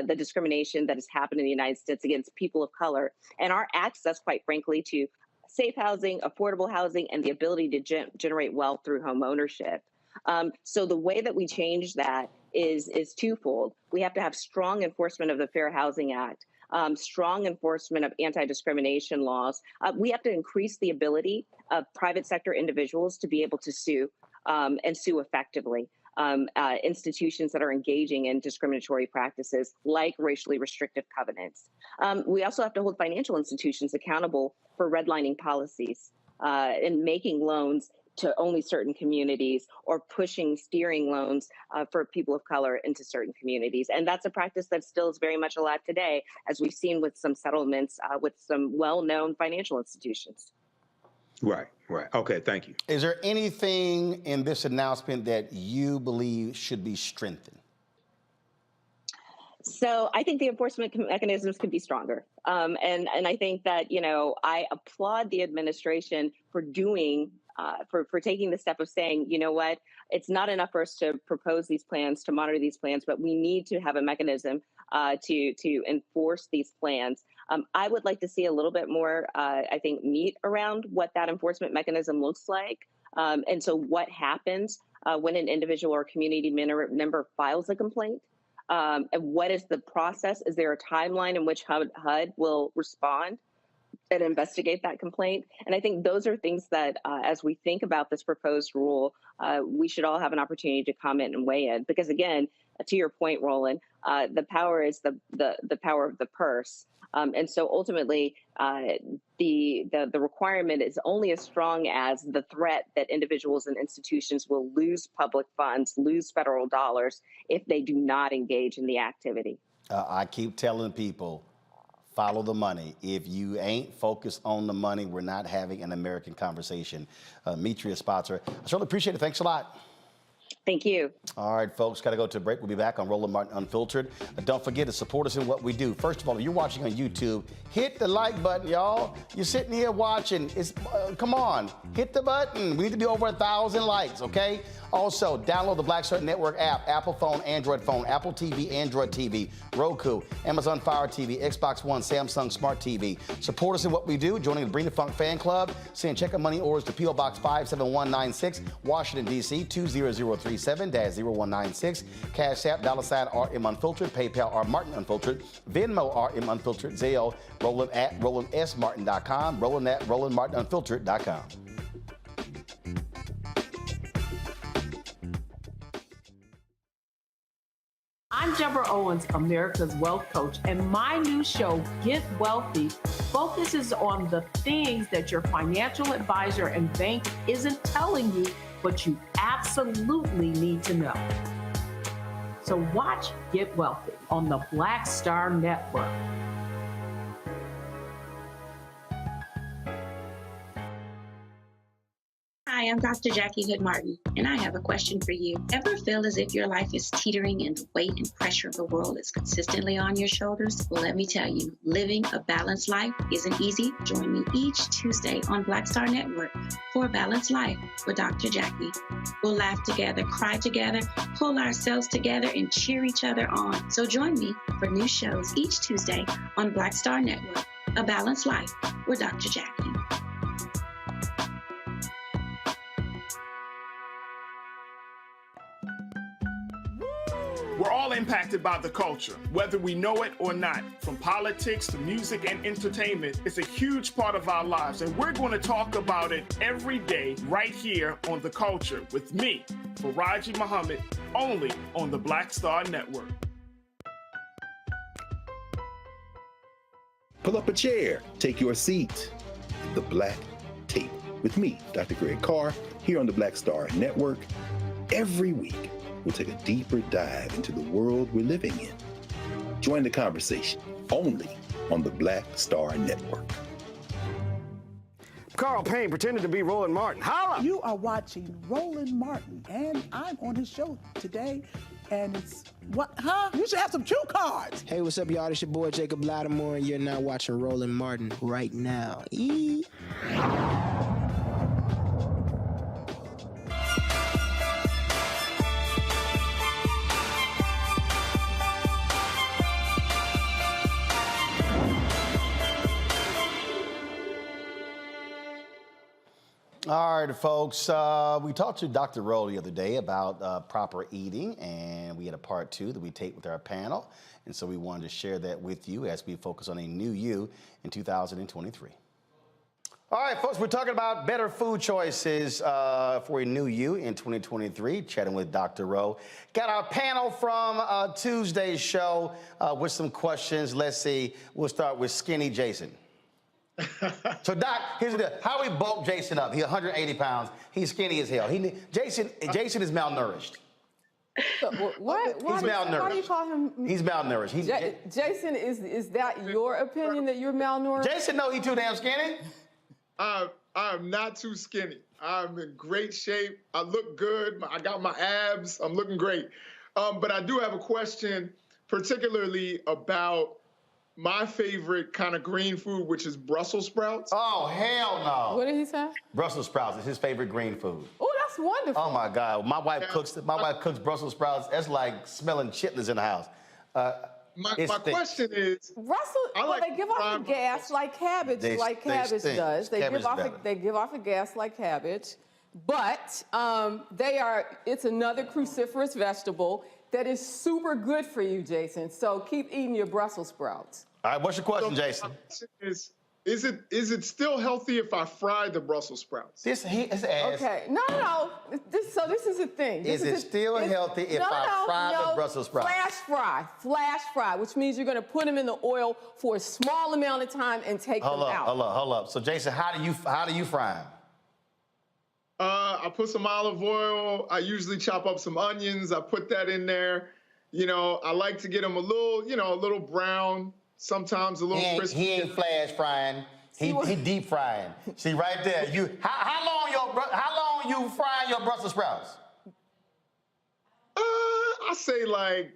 S2: the discrimination that has happened in the United States against people of color and our access, quite frankly, to safe housing, affordable housing, and the ability to generate wealth through home ownership. So the way that we change that is twofold. We have to have strong enforcement of the Fair Housing Act, strong enforcement of anti-discrimination laws. We have to increase the ability of private sector individuals to be able to sue and sue effectively. Institutions that are engaging in discriminatory practices like racially restrictive covenants. We also have to hold financial institutions accountable for redlining policies and making loans to only certain communities or steering loans for people of color into certain communities. And that's a practice that still is very much alive today, as we've seen with some settlements with some well-known financial institutions.
S17: Right. Okay, thank you.
S1: Is there anything in this announcement that you believe should be strengthened?
S2: So I think the enforcement mechanisms could be stronger. And I think that, I applaud the administration for doing for taking the step of saying, you know what, it's not enough for us to propose these plans, to monitor these plans, but we need to have a mechanism to enforce these plans. I would like to see a little bit more, I think, meat around what that enforcement mechanism looks like. And so what happens when an individual or community member files a complaint? And what is the process? Is there a timeline in which HUD will respond and investigate that complaint? And I think those are things that, as we think about this proposed rule, we should all have an opportunity to comment and weigh in. Because again, to your point, Roland, the power is the power of the purse. And so ultimately, the requirement is only as strong as the threat that individuals and institutions will lose public funds, lose federal dollars if they do not engage in the activity.
S1: I keep telling people, follow the money. If you ain't focused on the money, we're not having an American conversation. Mitri, a sponsor. I certainly appreciate it. Thanks a lot.
S2: Thank you.
S1: All right, folks, got to go to a break. We'll be back on Roland Martin Unfiltered. Don't forget to support us in what we do. First of all, if you're watching on YouTube, hit the like button, y'all. You're sitting here watching. Come on, hit the button. We need to be over 1,000 likes, okay? Also, download the Black Star Network app, Apple phone, Android phone, Apple TV, Android TV, Roku, Amazon Fire TV, Xbox One, Samsung Smart TV. Support us in what we do, joining the Bring the Funk fan club. Send check and money orders to P.O. Box 57196, Washington, D.C. 20037-0196. Cash App, $RM Unfiltered, PayPal R Martin Unfiltered, Venmo RM Unfiltered, Zelle, Roland at RolandSMartin.com, Roland at RolandMartinUnfiltered.com.
S11: I'm Deborah Owens, America's Wealth Coach, and my new show, Get Wealthy, focuses on the things that your financial advisor and bank isn't telling you, but you absolutely need to know. So watch Get Wealthy on the Black Star Network.
S24: Hi, I'm Dr. Jackie Hood Martin, and I have a question for you. Ever feel as if your life is teetering and the weight and pressure of the world is consistently on your shoulders? Well, let me tell you, living a balanced life isn't easy. Join me each Tuesday on Black Star Network for A Balanced Life with Dr. Jackie. We'll laugh together, cry together, pull ourselves together, and cheer each other on. So join me for new shows each Tuesday on Black Star Network, A Balanced Life with Dr. Jackie.
S14: We're all impacted by the culture, whether we know it or not. From politics to music and entertainment, it's a huge part of our lives, and we're going to talk about it every day right here on The Culture with me, Faraji Muhammad, only on the Black Star Network.
S9: Pull up a chair, take your seat at the Black Table with me, Dr. Greg Carr, here on the Black Star Network. Every week, we'll take a deeper dive into the world we're living in. Join the conversation only on the Black Star Network.
S3: Carl Payne pretended to be Roland Martin. Holla! You are watching Roland Martin, and I'm on his show today, and it's what? Huh? You should have some cue cards.
S4: Hey, what's up, y'all? It's your boy Jacob Baltimore, and you're now watching Roland Martin right now.
S1: All right, folks, we talked to Dr. Rowe the other day about proper eating, and we had a part 2 that we taped with our panel, and so we wanted to share that with you as we focus on a new you in 2023. All right, folks, we're talking about better food choices for a new you in 2023, chatting with Dr. Rowe. Got our panel from Tuesday's show with some questions. Let's see, we'll start with Skinny Jason. So, Doc, here's the deal. How we bulk Jason up? He's 180 pounds. He's skinny as hell. Jason is malnourished.
S5: So, what?
S1: He's malnourished.
S5: Why do you call him?
S1: He's malnourished.
S5: Jason, is that your opinion that you're malnourished?
S1: Jason, no, he's too damn skinny.
S13: I am not too skinny. I'm in great shape. I look good. I got my abs. I'm looking great. But I do have a question, particularly about my favorite kind of green food, which is Brussels sprouts.
S1: Oh, hell no.
S5: What did he say?
S1: Brussels sprouts is his favorite green food.
S5: Oh, that's wonderful.
S1: Oh my God. My wife cooks Brussels sprouts. That's like smelling chitlins in the house.
S13: My question is,
S5: they give off a gas like cabbage, does. They give off a gas like cabbage, but it's another cruciferous vegetable that is super good for you, Jason. So keep eating your Brussels sprouts.
S1: All right, what's your question, Jason?
S13: Is it still healthy if I fry the Brussels sprouts?
S5: Okay, no. This is the thing.
S1: Is it still healthy if I fry the Brussels sprouts?
S5: Flash fry, which means you're going to put them in the oil for a small amount of time and take them out.
S1: Hold up. So, Jason, how do you fry them?
S13: I put some olive oil. I usually chop up some onions. I put that in there. I like to get them a little brown. Sometimes a little crispy.
S1: He ain't flash frying. He deep frying. See right there. How long you frying your Brussels sprouts?
S13: I say like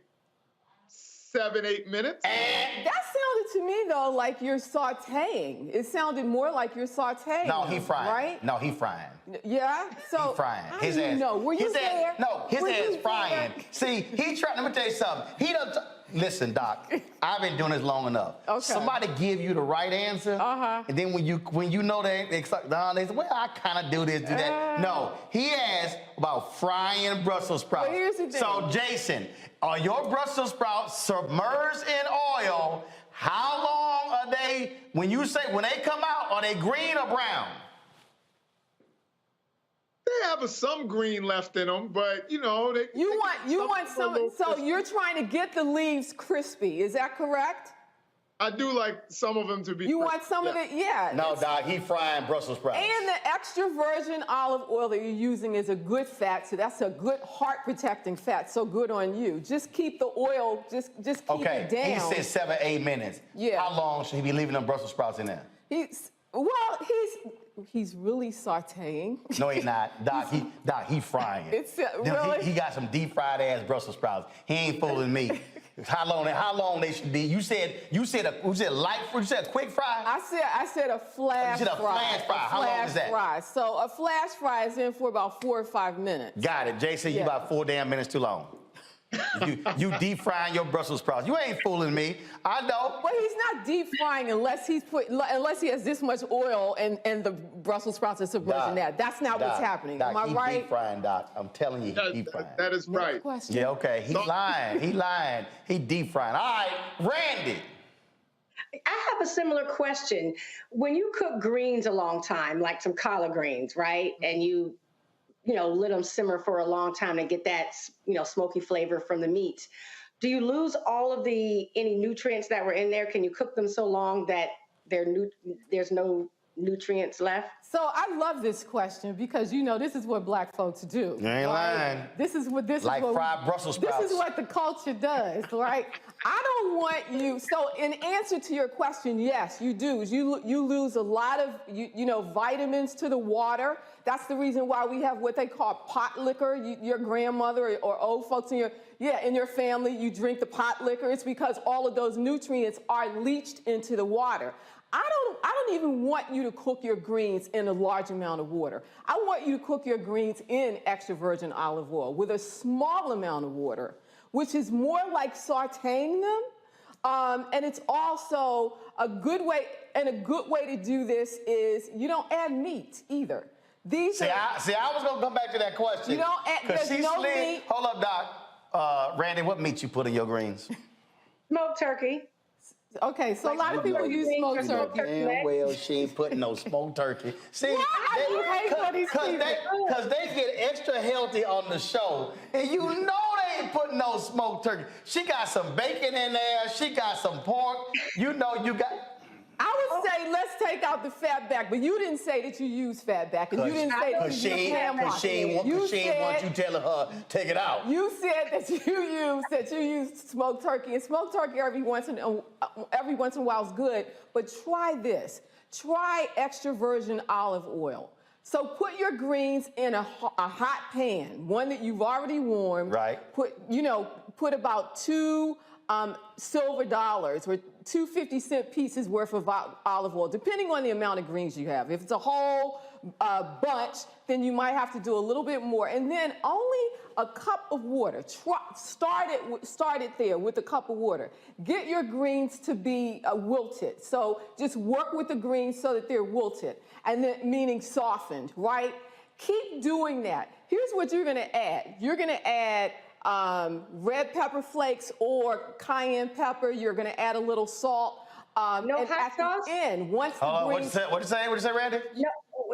S13: 7-8 minutes.
S5: That sounded to me though like you're sautéing. It sounded more like you're sautéing.
S1: No, he frying.
S5: Right?
S1: No, he frying.
S5: Yeah. So
S1: he frying.
S5: His ass. No, were you there?
S1: No, his ass frying. See, he trying. Let me tell you something. He doesn't. Listen, Doc, I've been doing this long enough.
S5: Okay.
S1: Somebody give you the right answer, and then when you know they say, well, I kind of do this, do that. No, he asked about frying Brussels sprouts.
S5: Well, here's the thing.
S1: So, Jason, are your Brussels sprouts submerged in oil? How long are they, when they come out, are they green or brown?
S13: They have some green left in them, but you want
S5: some. So you're trying to get the leaves crispy. Is that correct?
S13: I do like some of them to be.
S5: You want some of it, yeah.
S1: No, Doc, he frying Brussels sprouts.
S5: And the extra virgin olive oil that you're using is a good fat, so that's a good heart protecting fat. So good on you. Just keep the oil. Just keep it down.
S1: Okay, he said 7-8 minutes.
S5: Yeah.
S1: How long should he be leaving them Brussels sprouts in there?
S5: He's really sautéing.
S1: No, he's not. Doc, he frying.
S5: Really?
S1: He got some deep fried ass Brussels sprouts. He ain't fooling me. How long they should be? You said a quick fry?
S5: I said a flash fry.
S1: You said a flash fry. How long is that?
S5: Fry. So a flash fry is in for about 4 or 5 minutes.
S1: Got it. Jason, you about 4 damn minutes too long. You deep frying your Brussels sprouts. You ain't fooling me. I know.
S5: But he's not deep frying unless he has this much oil and the Brussels sprouts are submerging that. That's not what's happening.
S1: Doc,
S5: am I right?
S1: Deep frying, Doc. I'm telling you, he deep frying.
S13: That is right.
S1: Yeah, okay. He's lying. He lying. He deep frying. All right, Randy.
S7: I have a similar question. When you cook greens a long time, like some collard greens, right, and you let them simmer for a long time and get that, smoky flavor from the meat. Do you lose all of any nutrients that were in there? Can you cook them so long that there's no nutrients left?
S5: So I love this question because this is what black folks do.
S1: You ain't lying.
S5: This is what
S1: fried Brussels sprouts.
S5: This is what the culture does, right? I don't want you. So in answer to your question, yes, you do. You lose a lot of vitamins to the water. That's the reason why we have what they call pot liquor. Your grandmother or old folks in your family, you drink the pot liquor. It's because all of those nutrients are leached into the water. I don't even want you to cook your greens in a large amount of water. I want you to cook your greens in extra virgin olive oil with a small amount of water, which is more like sautéing them. And it's also a good way to do this is you don't add meat either.
S1: I was gonna come back to that question.
S5: You don't add, there's no meat.
S1: Hold up, Doc. Randy, what meat you put in your greens?
S7: Smoked turkey.
S5: Okay, so a lot of people use smoked turkey.
S1: Damn well, she ain't putting no smoked turkey. See, because they get extra healthy on the show, and they ain't putting no smoked turkey. She got some bacon in there. She got some pork. You got.
S5: I would say let's take out the fat back, but you didn't say that you use fat back, and you didn't say that you use ham hock.
S1: She ain't want you telling her take it out.
S5: You said that you use smoked turkey, and smoked turkey every once in a while is good. But try this. Try extra virgin olive oil. So put your greens in a hot pan, one that you've already warmed.
S1: Right.
S5: Put about $2 silver dollars or 2 50-cent pieces worth of olive oil, depending on the amount of greens you have. If it's a whole bunch, then you might have to do a little bit more. And then only a cup of water. Start it there with a cup of water. Get your greens to be wilted. So just work with the greens so that they're wilted, and then meaning softened, right? Keep doing that. Here's what you're gonna add. You're gonna add red pepper flakes or cayenne pepper. You're gonna add a little salt.
S7: No hot sauce?
S5: Once the greens...
S1: What'd you say, Randy?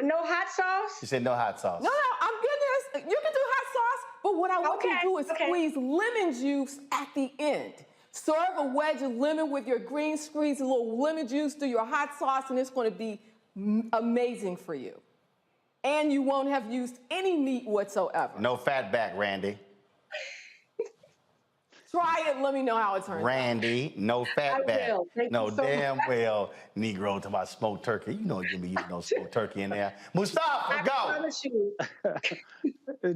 S7: No hot sauce?
S1: You said no hot sauce.
S5: No, I'm goodness. You can do hot sauce, but what I want you to do is squeeze lemon juice at the end. Serve a wedge of lemon with your greens, squeeze a little lemon juice through your hot sauce, and it's going to be amazing for you. And you won't have used any meat whatsoever.
S1: No fat back, Randy.
S5: Try it. Let me know how it turns out.
S1: Randy, no fat back.
S7: Will. Thank
S1: No,
S7: you so
S1: damn
S7: much.
S1: well, Negro to my smoked turkey. You know you're gonna be using no smoked turkey in there. Mustafa, go.
S7: I promise you.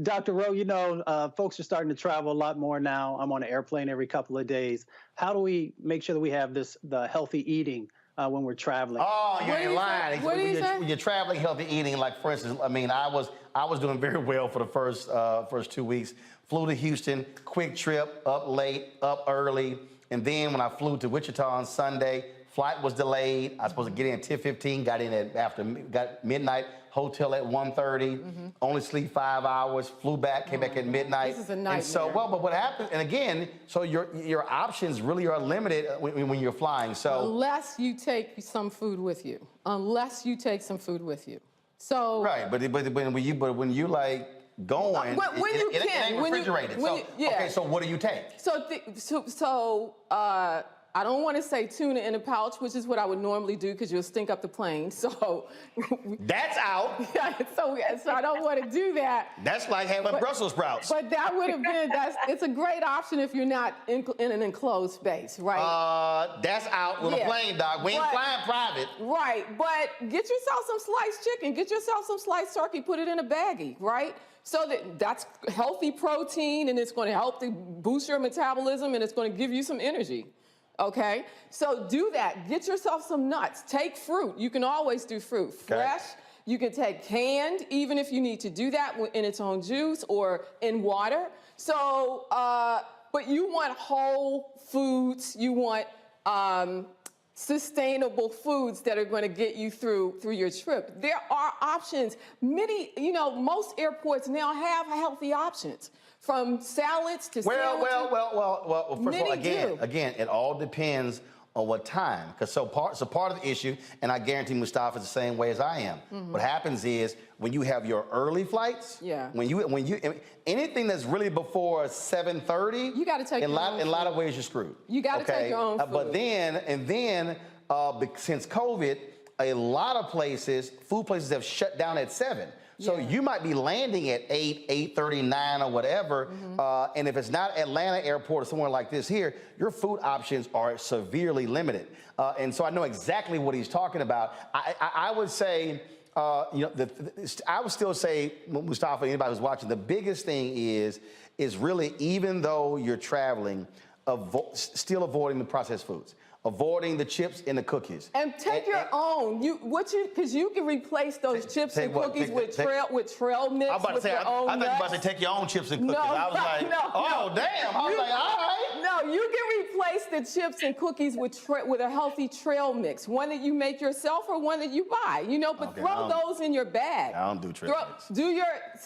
S8: Dr. Rowe, you know, folks are starting to travel a lot more now. I'm on an airplane every couple of days. How do we make sure that we have the healthy eating when we're traveling?
S1: Oh, you ain't lying.
S5: What do you say?
S1: When you're traveling healthy eating, like for instance, I mean, I was doing very well for the first 2 weeks. Flew to Houston, quick trip, up late, up early, and then when I flew to Wichita on Sunday, flight was delayed. I was supposed to get in at 10:15, got in at got midnight. Hotel at 1:30. Only sleep 5 hours. Flew back, came back at midnight.
S5: This is a nightmare.
S1: And so, but what happened? And again, so your options really are limited when you're flying. So
S5: unless you take some food with you. Unless you take some food with you. So
S1: right, but when you like going, it ain't refrigerated. Okay, so what do you take?
S5: So I don't want to say tuna in a pouch, which is what I would normally do because you'll stink up the plane. So
S1: that's out.
S5: So I don't want to do that.
S1: That's like having Brussels sprouts.
S5: But that would have been, it's a great option if you're not in an enclosed space, right?
S1: That's out with a plane, dog. We ain't flying private.
S5: Right, but get yourself some sliced chicken, get yourself some sliced turkey, put it in a baggie, right? So that's healthy protein, and it's going to help to boost your metabolism, and it's going to give you some energy. Okay, so do that. Get yourself some nuts. Take fruit. You can always do fruit. Fresh. You can take canned, even if you need to do that in its own juice or in water. So, but you want whole foods. You want sustainable foods that are going to get you through your trip. There are options. Many, most airports now have healthy options. From salads to sandwiches.
S1: Well, first of all, again, it all depends on what time. Because so part of the issue, and I guarantee Mustafa is the same way as I am. What happens is when you have your early flights, when you anything that's really before 7:30,
S5: you got to take
S1: in a lot of ways you're screwed.
S5: You got to take your own food.
S1: But then since COVID, a lot of food places have shut down at 7. So you might be landing at 8, 8:39 or whatever, and if it's not Atlanta Airport or somewhere like this here, your food options are severely limited. And so I know exactly what he's talking about. I would say, I would still say, Mustafa, anybody who's watching, the biggest thing is really, even though you're traveling, still avoiding the processed foods. Avoiding the chips and the cookies.
S5: And take your own. Because you can replace those chips and cookies with trail mix.
S1: I'm about to say, I thought you were about to take your own chips and cookies. I was like, damn. I was like, all right.
S5: No, you can replace the chips and cookies with a healthy trail mix. One that you make yourself or one that you buy. But throw those in your bag.
S1: I don't do trail mix.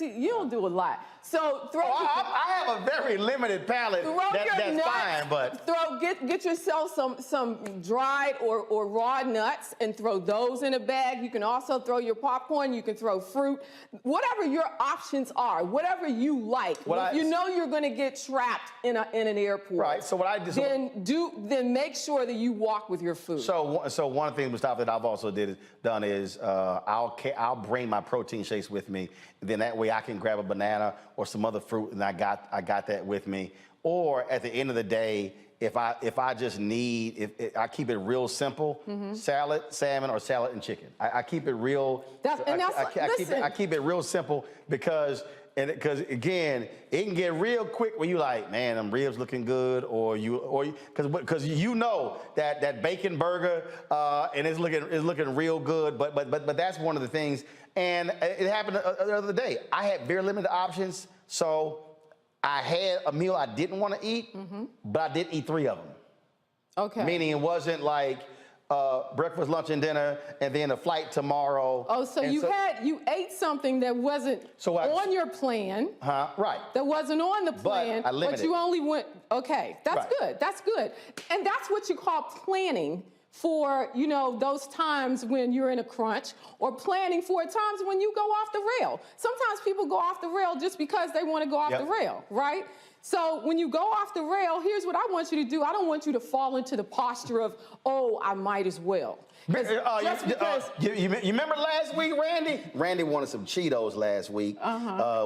S5: You don't do a lot. So
S1: I have a very limited palate. That's fine, but
S5: get yourself some dried or raw nuts and throw those in a bag. You can also throw your popcorn. You can throw fruit. Whatever your options are, whatever you like. If you know you're going to get trapped in an airport,
S1: right? So what I do
S5: then make sure that you walk with your food.
S1: So one thing, Mustafa, that I've also done is I'll bring my protein shakes with me. Then that way I can grab a banana or some other fruit, and I got that with me. Or at the end of the day, if I just need, I keep it real simple: salad, salmon, or salad and chicken. I keep it real. I keep it real simple because again, it can get real quick when you like, man, them ribs looking good, or because that bacon burger and it's looking real good. But that's one of the things. And it happened the other day. I had very limited options, so I had a meal I didn't want to eat, but I did eat 3 of them.
S5: Okay.
S1: Meaning it wasn't like breakfast, lunch, and dinner, and then a flight tomorrow.
S5: Oh, so you ate something that wasn't on your plan.
S1: Right.
S5: That wasn't on the plan,
S1: but I limited.
S5: but you only went, okay, that's good, that's good. And that's what you call planning for, you know, those times when you're in a crunch, or planning for times when you go off the rail. Sometimes people go off the rail just because they want to go off the rail, right? So when you go off the rail, here's what I want you to do. I don't want you to fall into the posture of, oh, I might as well.
S1: You remember last week, Randy? Randy wanted some Cheetos last week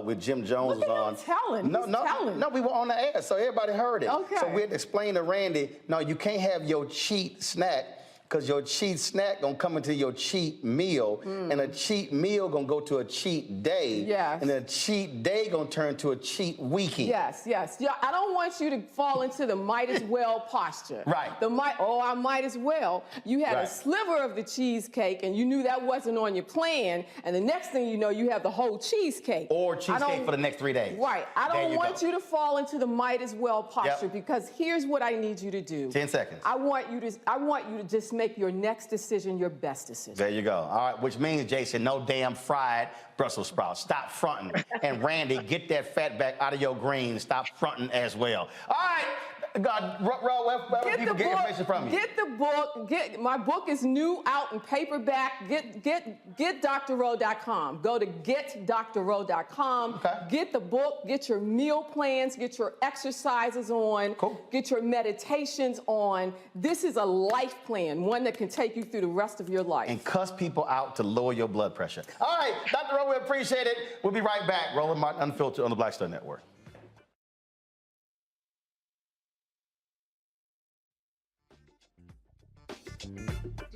S1: with Jim Jones was on.
S5: Telling.
S1: No, we were on the air, so everybody heard it.
S5: Okay.
S1: So we had to explain to Randy, no, you can't have your cheat snack, because your cheat snack gonna come into your cheat meal, and a cheat meal gonna go to a cheat day, and a cheat day gonna turn to a cheat weekend.
S5: Yes. Yeah, I don't want you to fall into the might as well posture.
S1: Right.
S5: I might as well. You had a sliver of the cheesecake, and you knew that wasn't on your plan, and the next thing you know, you have the whole cheesecake.
S1: Or cheesecake for the next 3 days.
S5: Right. I don't want you to fall into the might as well posture, because here's what I need you to do.
S1: 10 seconds.
S5: I want you to just make your next decision your best decision.
S1: There you go. All right, which means, Jason, no damn fried Brussels sprouts. Stop fronting. And Randy, get that fat back out of your greens. Stop fronting as well. All right. God, where people get information from you?
S5: Get the book. My book is new, out in paperback. Get drrowe.com. Go to getdrrowe.com.
S1: Okay.
S5: Get the book. Get your meal plans. Get your exercises on.
S1: Cool.
S5: Get your meditations on. This is a life plan, one that can take you through the rest of your life.
S1: And cuss people out to lower your blood pressure. All right, Dr. Rowe, we appreciate it. We'll be right back. Roland Martin Unfiltered on the Black Star Network.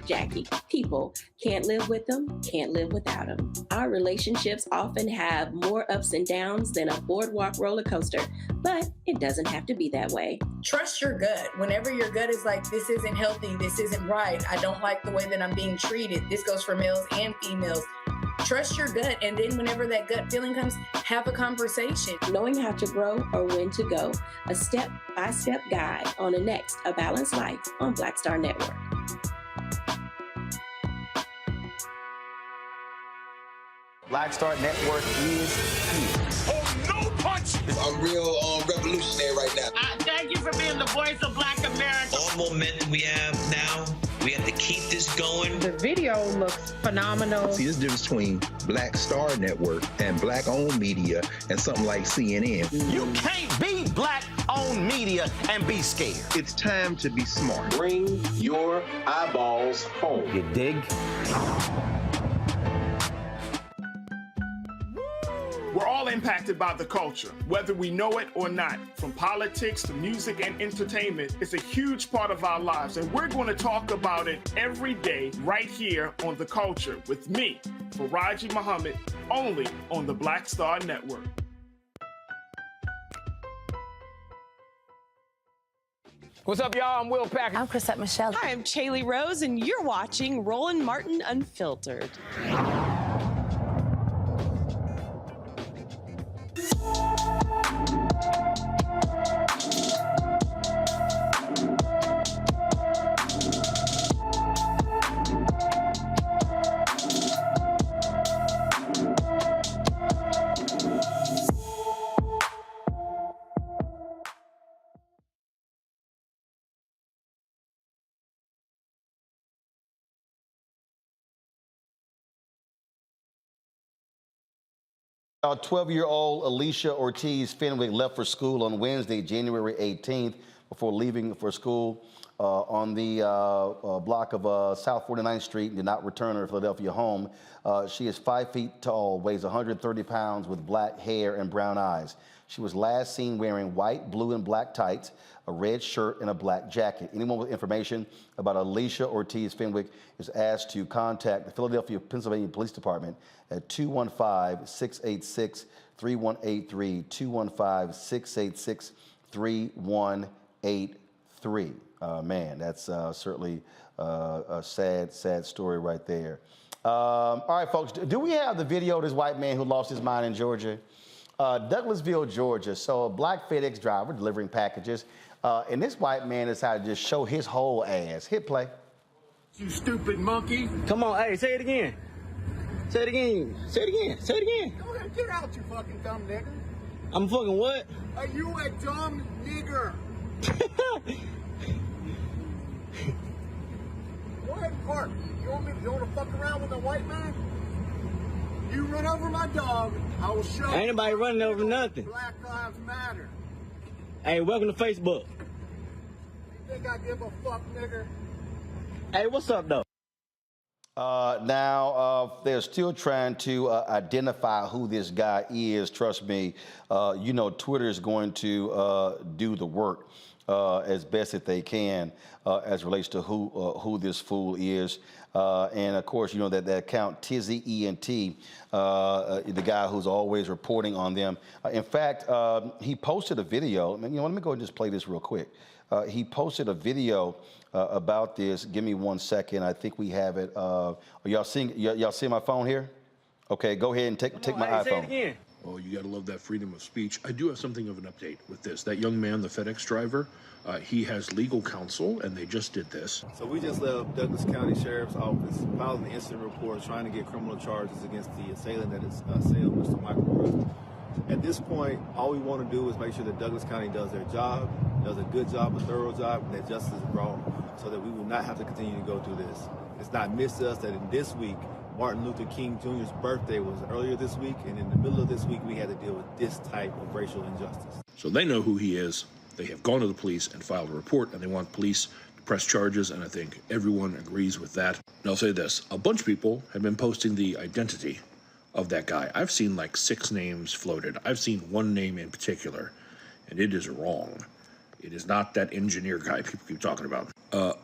S24: Jackie, people can't live with them, can't live without them. Our relationships often have more ups and downs than a boardwalk roller coaster, but it doesn't have to be that way.
S12: Trust your gut. Whenever your gut is like, this isn't healthy, this isn't right, I don't like the way that I'm being treated. This goes for males and females. Trust your gut, and then whenever that gut feeling comes, have a conversation.
S24: Knowing how to grow or when to go, a step-by-step guide on A Balanced Life on Black Star Network.
S1: Black Star Network is here.
S15: Oh, no punch!
S18: I'm real revolutionary right now.
S12: Thank you for being the voice of Black America.
S22: All momentum we have now, we have to keep this going.
S25: The video looks phenomenal.
S9: See, this difference between Black Star Network and black-owned media and something like CNN.
S1: You can't be black-owned media and be scared.
S9: It's time to be smart.
S18: Bring your eyeballs home.
S1: You dig?
S14: We're all impacted by the culture, whether we know it or not. From politics to music and entertainment, it's a huge part of our lives, and we're going to talk about it every day right here on The Culture with me, Faraji Muhammad, only on the Black Star Network.
S26: What's up, y'all? I'm Will Packer.
S27: I'm Chrisette Michelle.
S28: Hi, I'm Chaley Rose, and you're watching Roland Martin Unfiltered.
S1: Our 12-year-old Alicia Ortiz Fenwick left for school on Wednesday, January 18th, before leaving for school on the block of South 49th Street and did not return to her Philadelphia home. She is 5 feet tall, weighs 130 pounds, with black hair and brown eyes. She was last seen wearing white, blue, and black tights, a red shirt, and a black jacket. Anyone with information about Alicia Ortiz Fenwick is asked to contact the Philadelphia, Pennsylvania Police Department at 215-686-3183, 215-686-3183. Man, that's certainly a sad story right there. All right, folks, do we have the video of this white man who lost his mind in Georgia? Douglasville, Georgia. So a black FedEx driver delivering packages, and this white man decided to just show his whole ass. Hit play.
S6: You stupid monkey.
S15: Come on, hey, say it again. Say it again. Say it again. Say it again.
S6: Go ahead, get out, you fucking dumb nigger.
S15: I'm fucking what?
S6: Are you a dumb nigger? Go ahead and park. You want to fuck around with a white man? You run over my dog, I will show you.
S15: Ain't nobody running over nothing.
S6: Black Lives Matter.
S15: Hey, welcome to Facebook.
S6: You think I give a fuck, nigger?
S15: Hey, what's up, though?
S1: Now, they're still trying to identify who this guy is. Trust me, you know, Twitter is going to do the work as best that they can as relates to who this fool is. And of course, you know that account Tizzy ENT, the guy who's always reporting on them. In fact, he posted a video. You know, let me go and just play this real quick. He posted a video about this. Give me 1 second. I think we have it. Y'all see my phone here? Okay, go ahead and take my iPhone.
S15: Say it again.
S16: Oh, you got to love that freedom of speech. I do have something of an update with this. That young man, the FedEx driver, he has legal counsel, and they just did this.
S19: So we just left Douglas County Sheriff's Office, filed an incident report trying to get criminal charges against the assailant that has assailed Mr. Michael Ruth. At this point, all we want to do is make sure that Douglas County does their job, does a good job, a thorough job, and that justice is brought so that we will not have to continue to go through this. It's not missed us that in this week, Martin Luther King Jr.'s birthday was earlier this week, and in the middle of this week, we had to deal with this type of racial injustice.
S16: So they know who he is. They have gone to the police and filed a report, and they want police to press charges, and I think everyone agrees with that. And I'll say this, a bunch of people have been posting the identity of that guy. I've seen like 6 names floated. I've seen one name in particular, and it is wrong. It is not that engineer guy people keep talking about.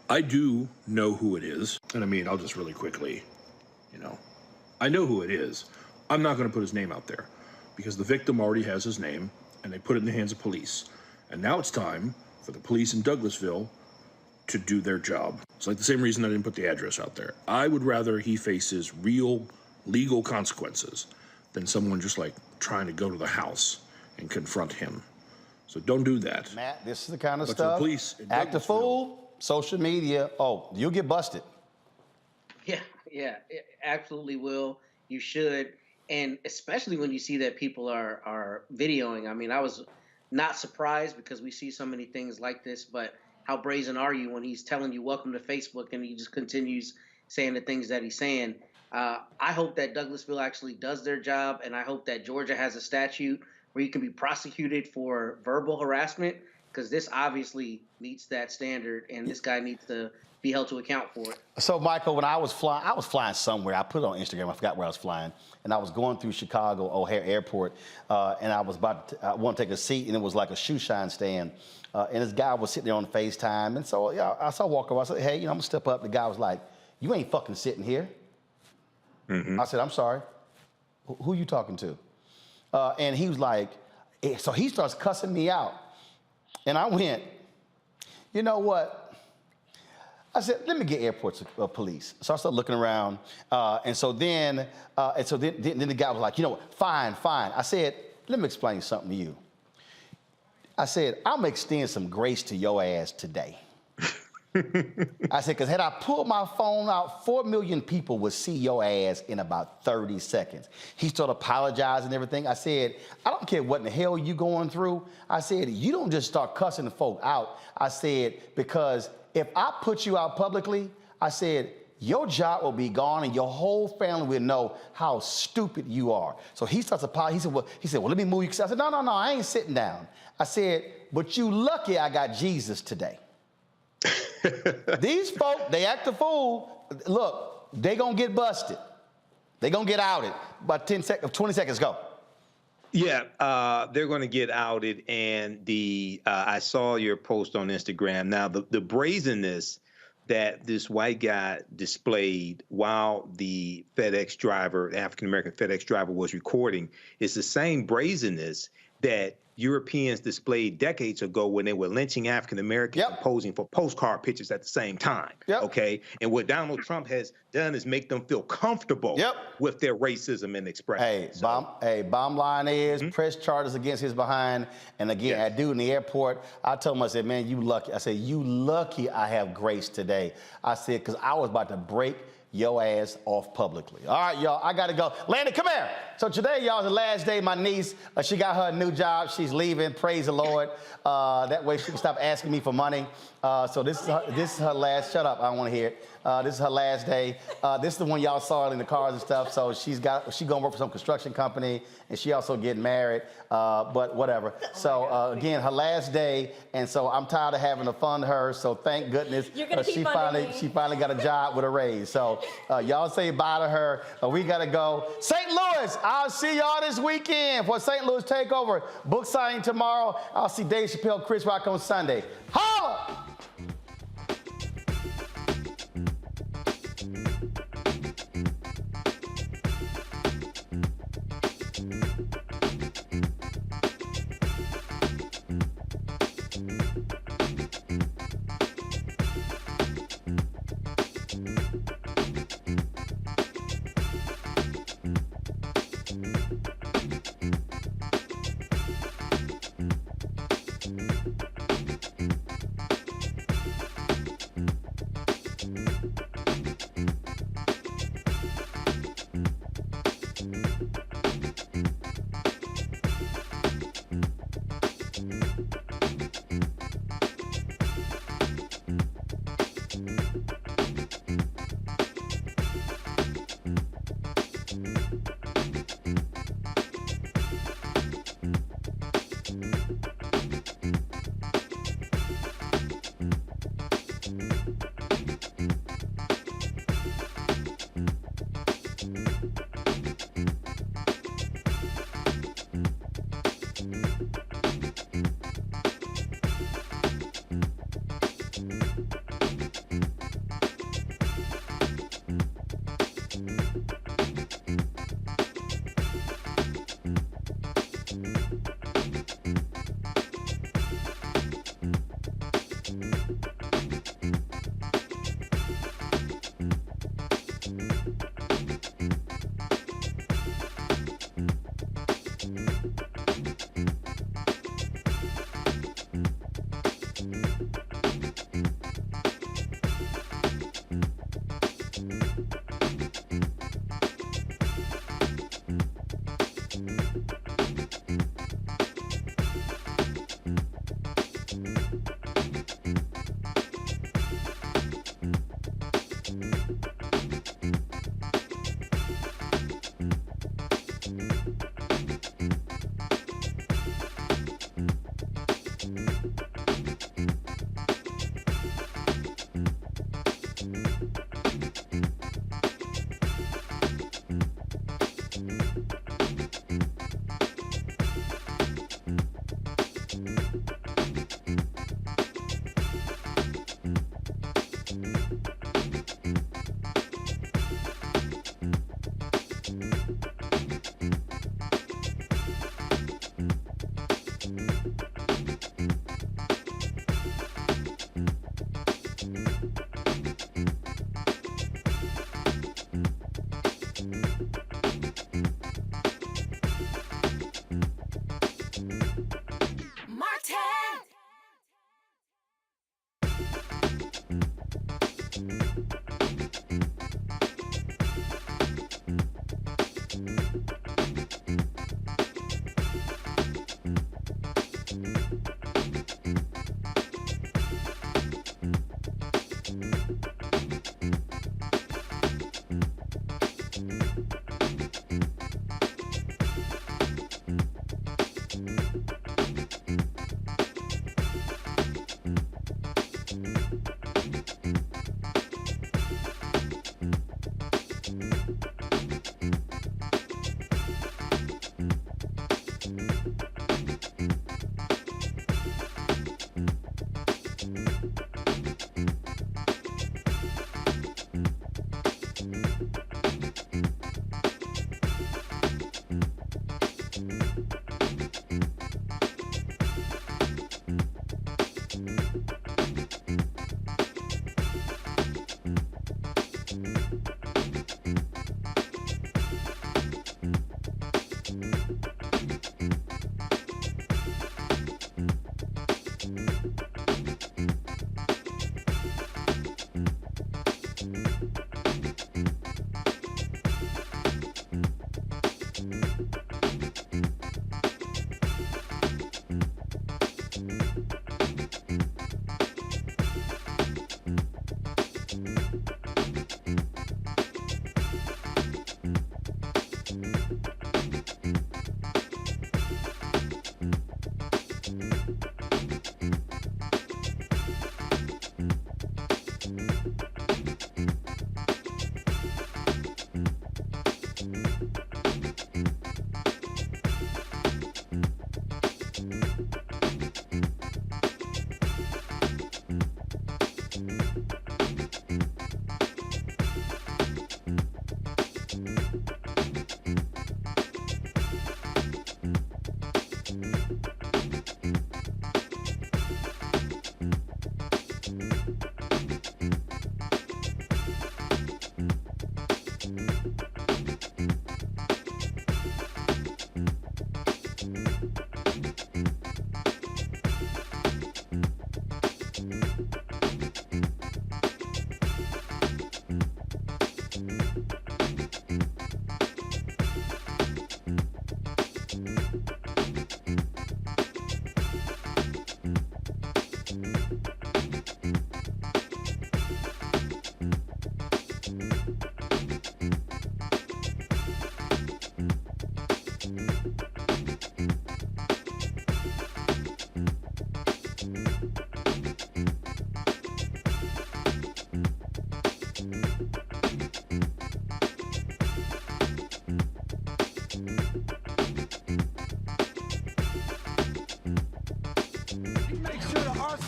S16: I do know who it is, and I mean, I'll just really quickly, you know, I know who it is. I'm not going to put his name out there because the victim already has his name, and they put it in the hands of police. And now it's time for the police in Douglasville to do their job. It's like the same reason I didn't put the address out there. I would rather he faces real legal consequences than someone just like trying to go to the house and confront him. So don't do that.
S1: Matt, this is the kind of
S16: But
S1: stuff.
S16: the police in
S1: Act a
S16: Douglasville-
S1: fool, social media. Oh, you'll get busted.
S10: Yeah, it absolutely will. You should. And especially when you see that people are videoing. I mean, I was not surprised because we see so many things like this, but how brazen are you when he's telling you welcome to Facebook and he just continues saying the things that he's saying? I hope that Douglasville actually does their job, and I hope that Georgia has a statute where you can be prosecuted for verbal harassment, because this obviously meets that standard, and this guy needs to be held to account for it.
S1: So, Michael, when I was flying somewhere. I put it on Instagram. I forgot where I was flying. And I was going through Chicago O'Hare Airport, and I was I want to take a seat, and it was like a shoe shine stand. And this guy was sitting there on FaceTime. And so I saw Walker. I said, hey, I'm going to step up. The guy was like, you ain't fucking sitting here. I said, I'm sorry. Who you talking to? And he was like, so he starts cussing me out. And I went, you know what? I said, let me get airport police. So I started looking around. And so then the guy was like, you know what? Fine. I said, let me explain something to you. I said, I'm going to extend some grace to your ass today. I said, because had I pulled my phone out, 4 million people would see your ass in about 30 seconds. He started apologizing and everything. I said, I don't care what in the hell you going through. I said, you don't just start cussing the folk out. I said, because if I put you out publicly, I said, your job will be gone and your whole family will know how stupid you are. So he starts apologizing. He said, well, let me move you. I said, no, I ain't sitting down. I said, but you lucky I got Jesus today. These folk, they act a fool. Look, they gonna get busted. They gonna get outed. About 20 seconds, go.
S17: Yeah, they're going to get outed, and I saw your post on Instagram. Now, the brazenness that this white guy displayed while the FedEx driver, the African-American FedEx driver, was recording is the same brazenness that Europeans displayed decades ago when they were lynching African Americans and posing for postcard pictures at the same time. Okay. And what Donald Trump has done is make them feel comfortable with their racism and expression.
S1: Bottom line is press charges against his behind. And again, that dude in the airport, I told him, I said, man, you lucky. I said, you lucky I have grace today. I said, because I was about to break your ass off publicly. All right, y'all, I gotta go. Landon, come here. So today, y'all, is the last day my niece, she got her new job. She's leaving, praise the Lord. That way she can stop asking me for money. So this is her last, shut up, I don't wanna hear it. This is her last day. This is the one y'all saw in the cars and stuff. So she gonna work for some construction company, and she also getting married, but whatever. So again, her last day, and so I'm tired of having to fund her. So thank goodness she finally got a job with a raise. So y'all say bye to her. We gotta go. St. Louis, I'll see y'all this weekend for St. Louis Takeover. Book signing tomorrow. I'll see Dave Chappelle, Chris Rock on Sunday. Holla!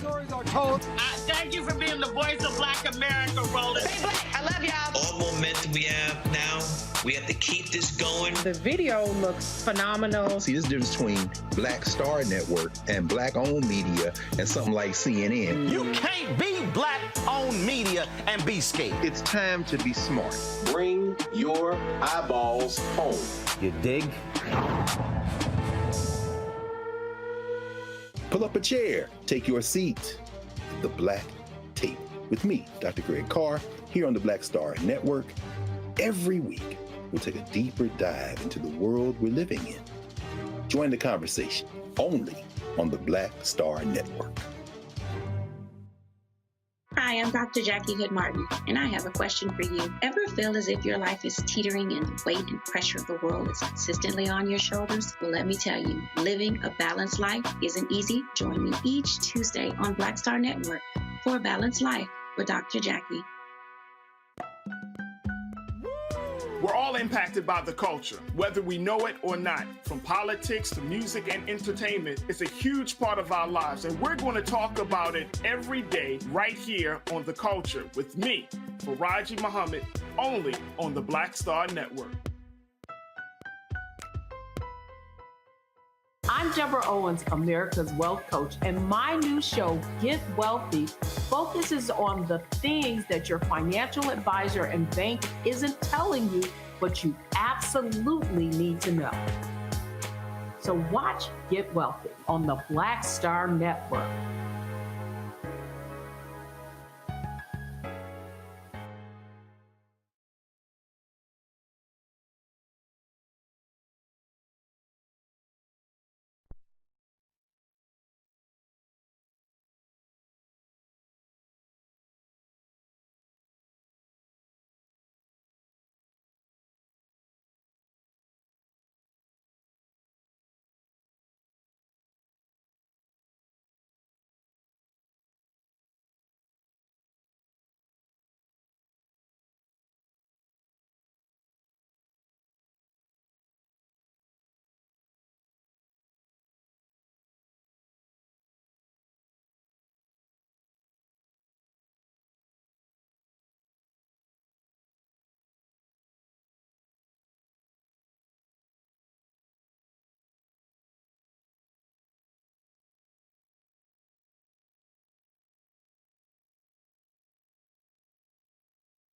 S6: stories are told.
S2: Thank you for being the voice of Black America, Roland.
S24: Stay black. I love y'all.
S22: All momentum we have now, we have to keep this going.
S25: The video looks phenomenal.
S9: See, this difference between Black Star Network and Black-owned media and something like CNN.
S1: You can't be Black-owned media and be scared.
S9: It's time to be smart.
S18: Bring your eyeballs home.
S1: You dig?
S9: Pull up a chair, take your seat at the Black Table with me, Dr. Greg Carr, here on the Black Star Network. Every week, we'll take a deeper dive into the world we're living in. Join the conversation only on the Black Star Network.
S24: Hi, I'm Dr. Jackie Hood Martin, and I have a question for you. Ever feel as if your life is teetering and the weight and pressure of the world is consistently on your shoulders? Well, let me tell you, living a balanced life isn't easy. Join me each Tuesday on Black Star Network for A Balanced Life with Dr. Jackie.
S14: We're all impacted by the culture, whether we know it or not. From politics to music and entertainment, it's a huge part of our lives, and we're going to talk about it every day right here on The Culture with me, Faraji Muhammad, only on the Black Star Network.
S3: I'm Deborah Owens, America's Wealth Coach, and my new show, Get Wealthy, focuses on the things that your financial advisor and bank isn't telling you, but you absolutely need to know. So watch Get Wealthy on the Black Star Network.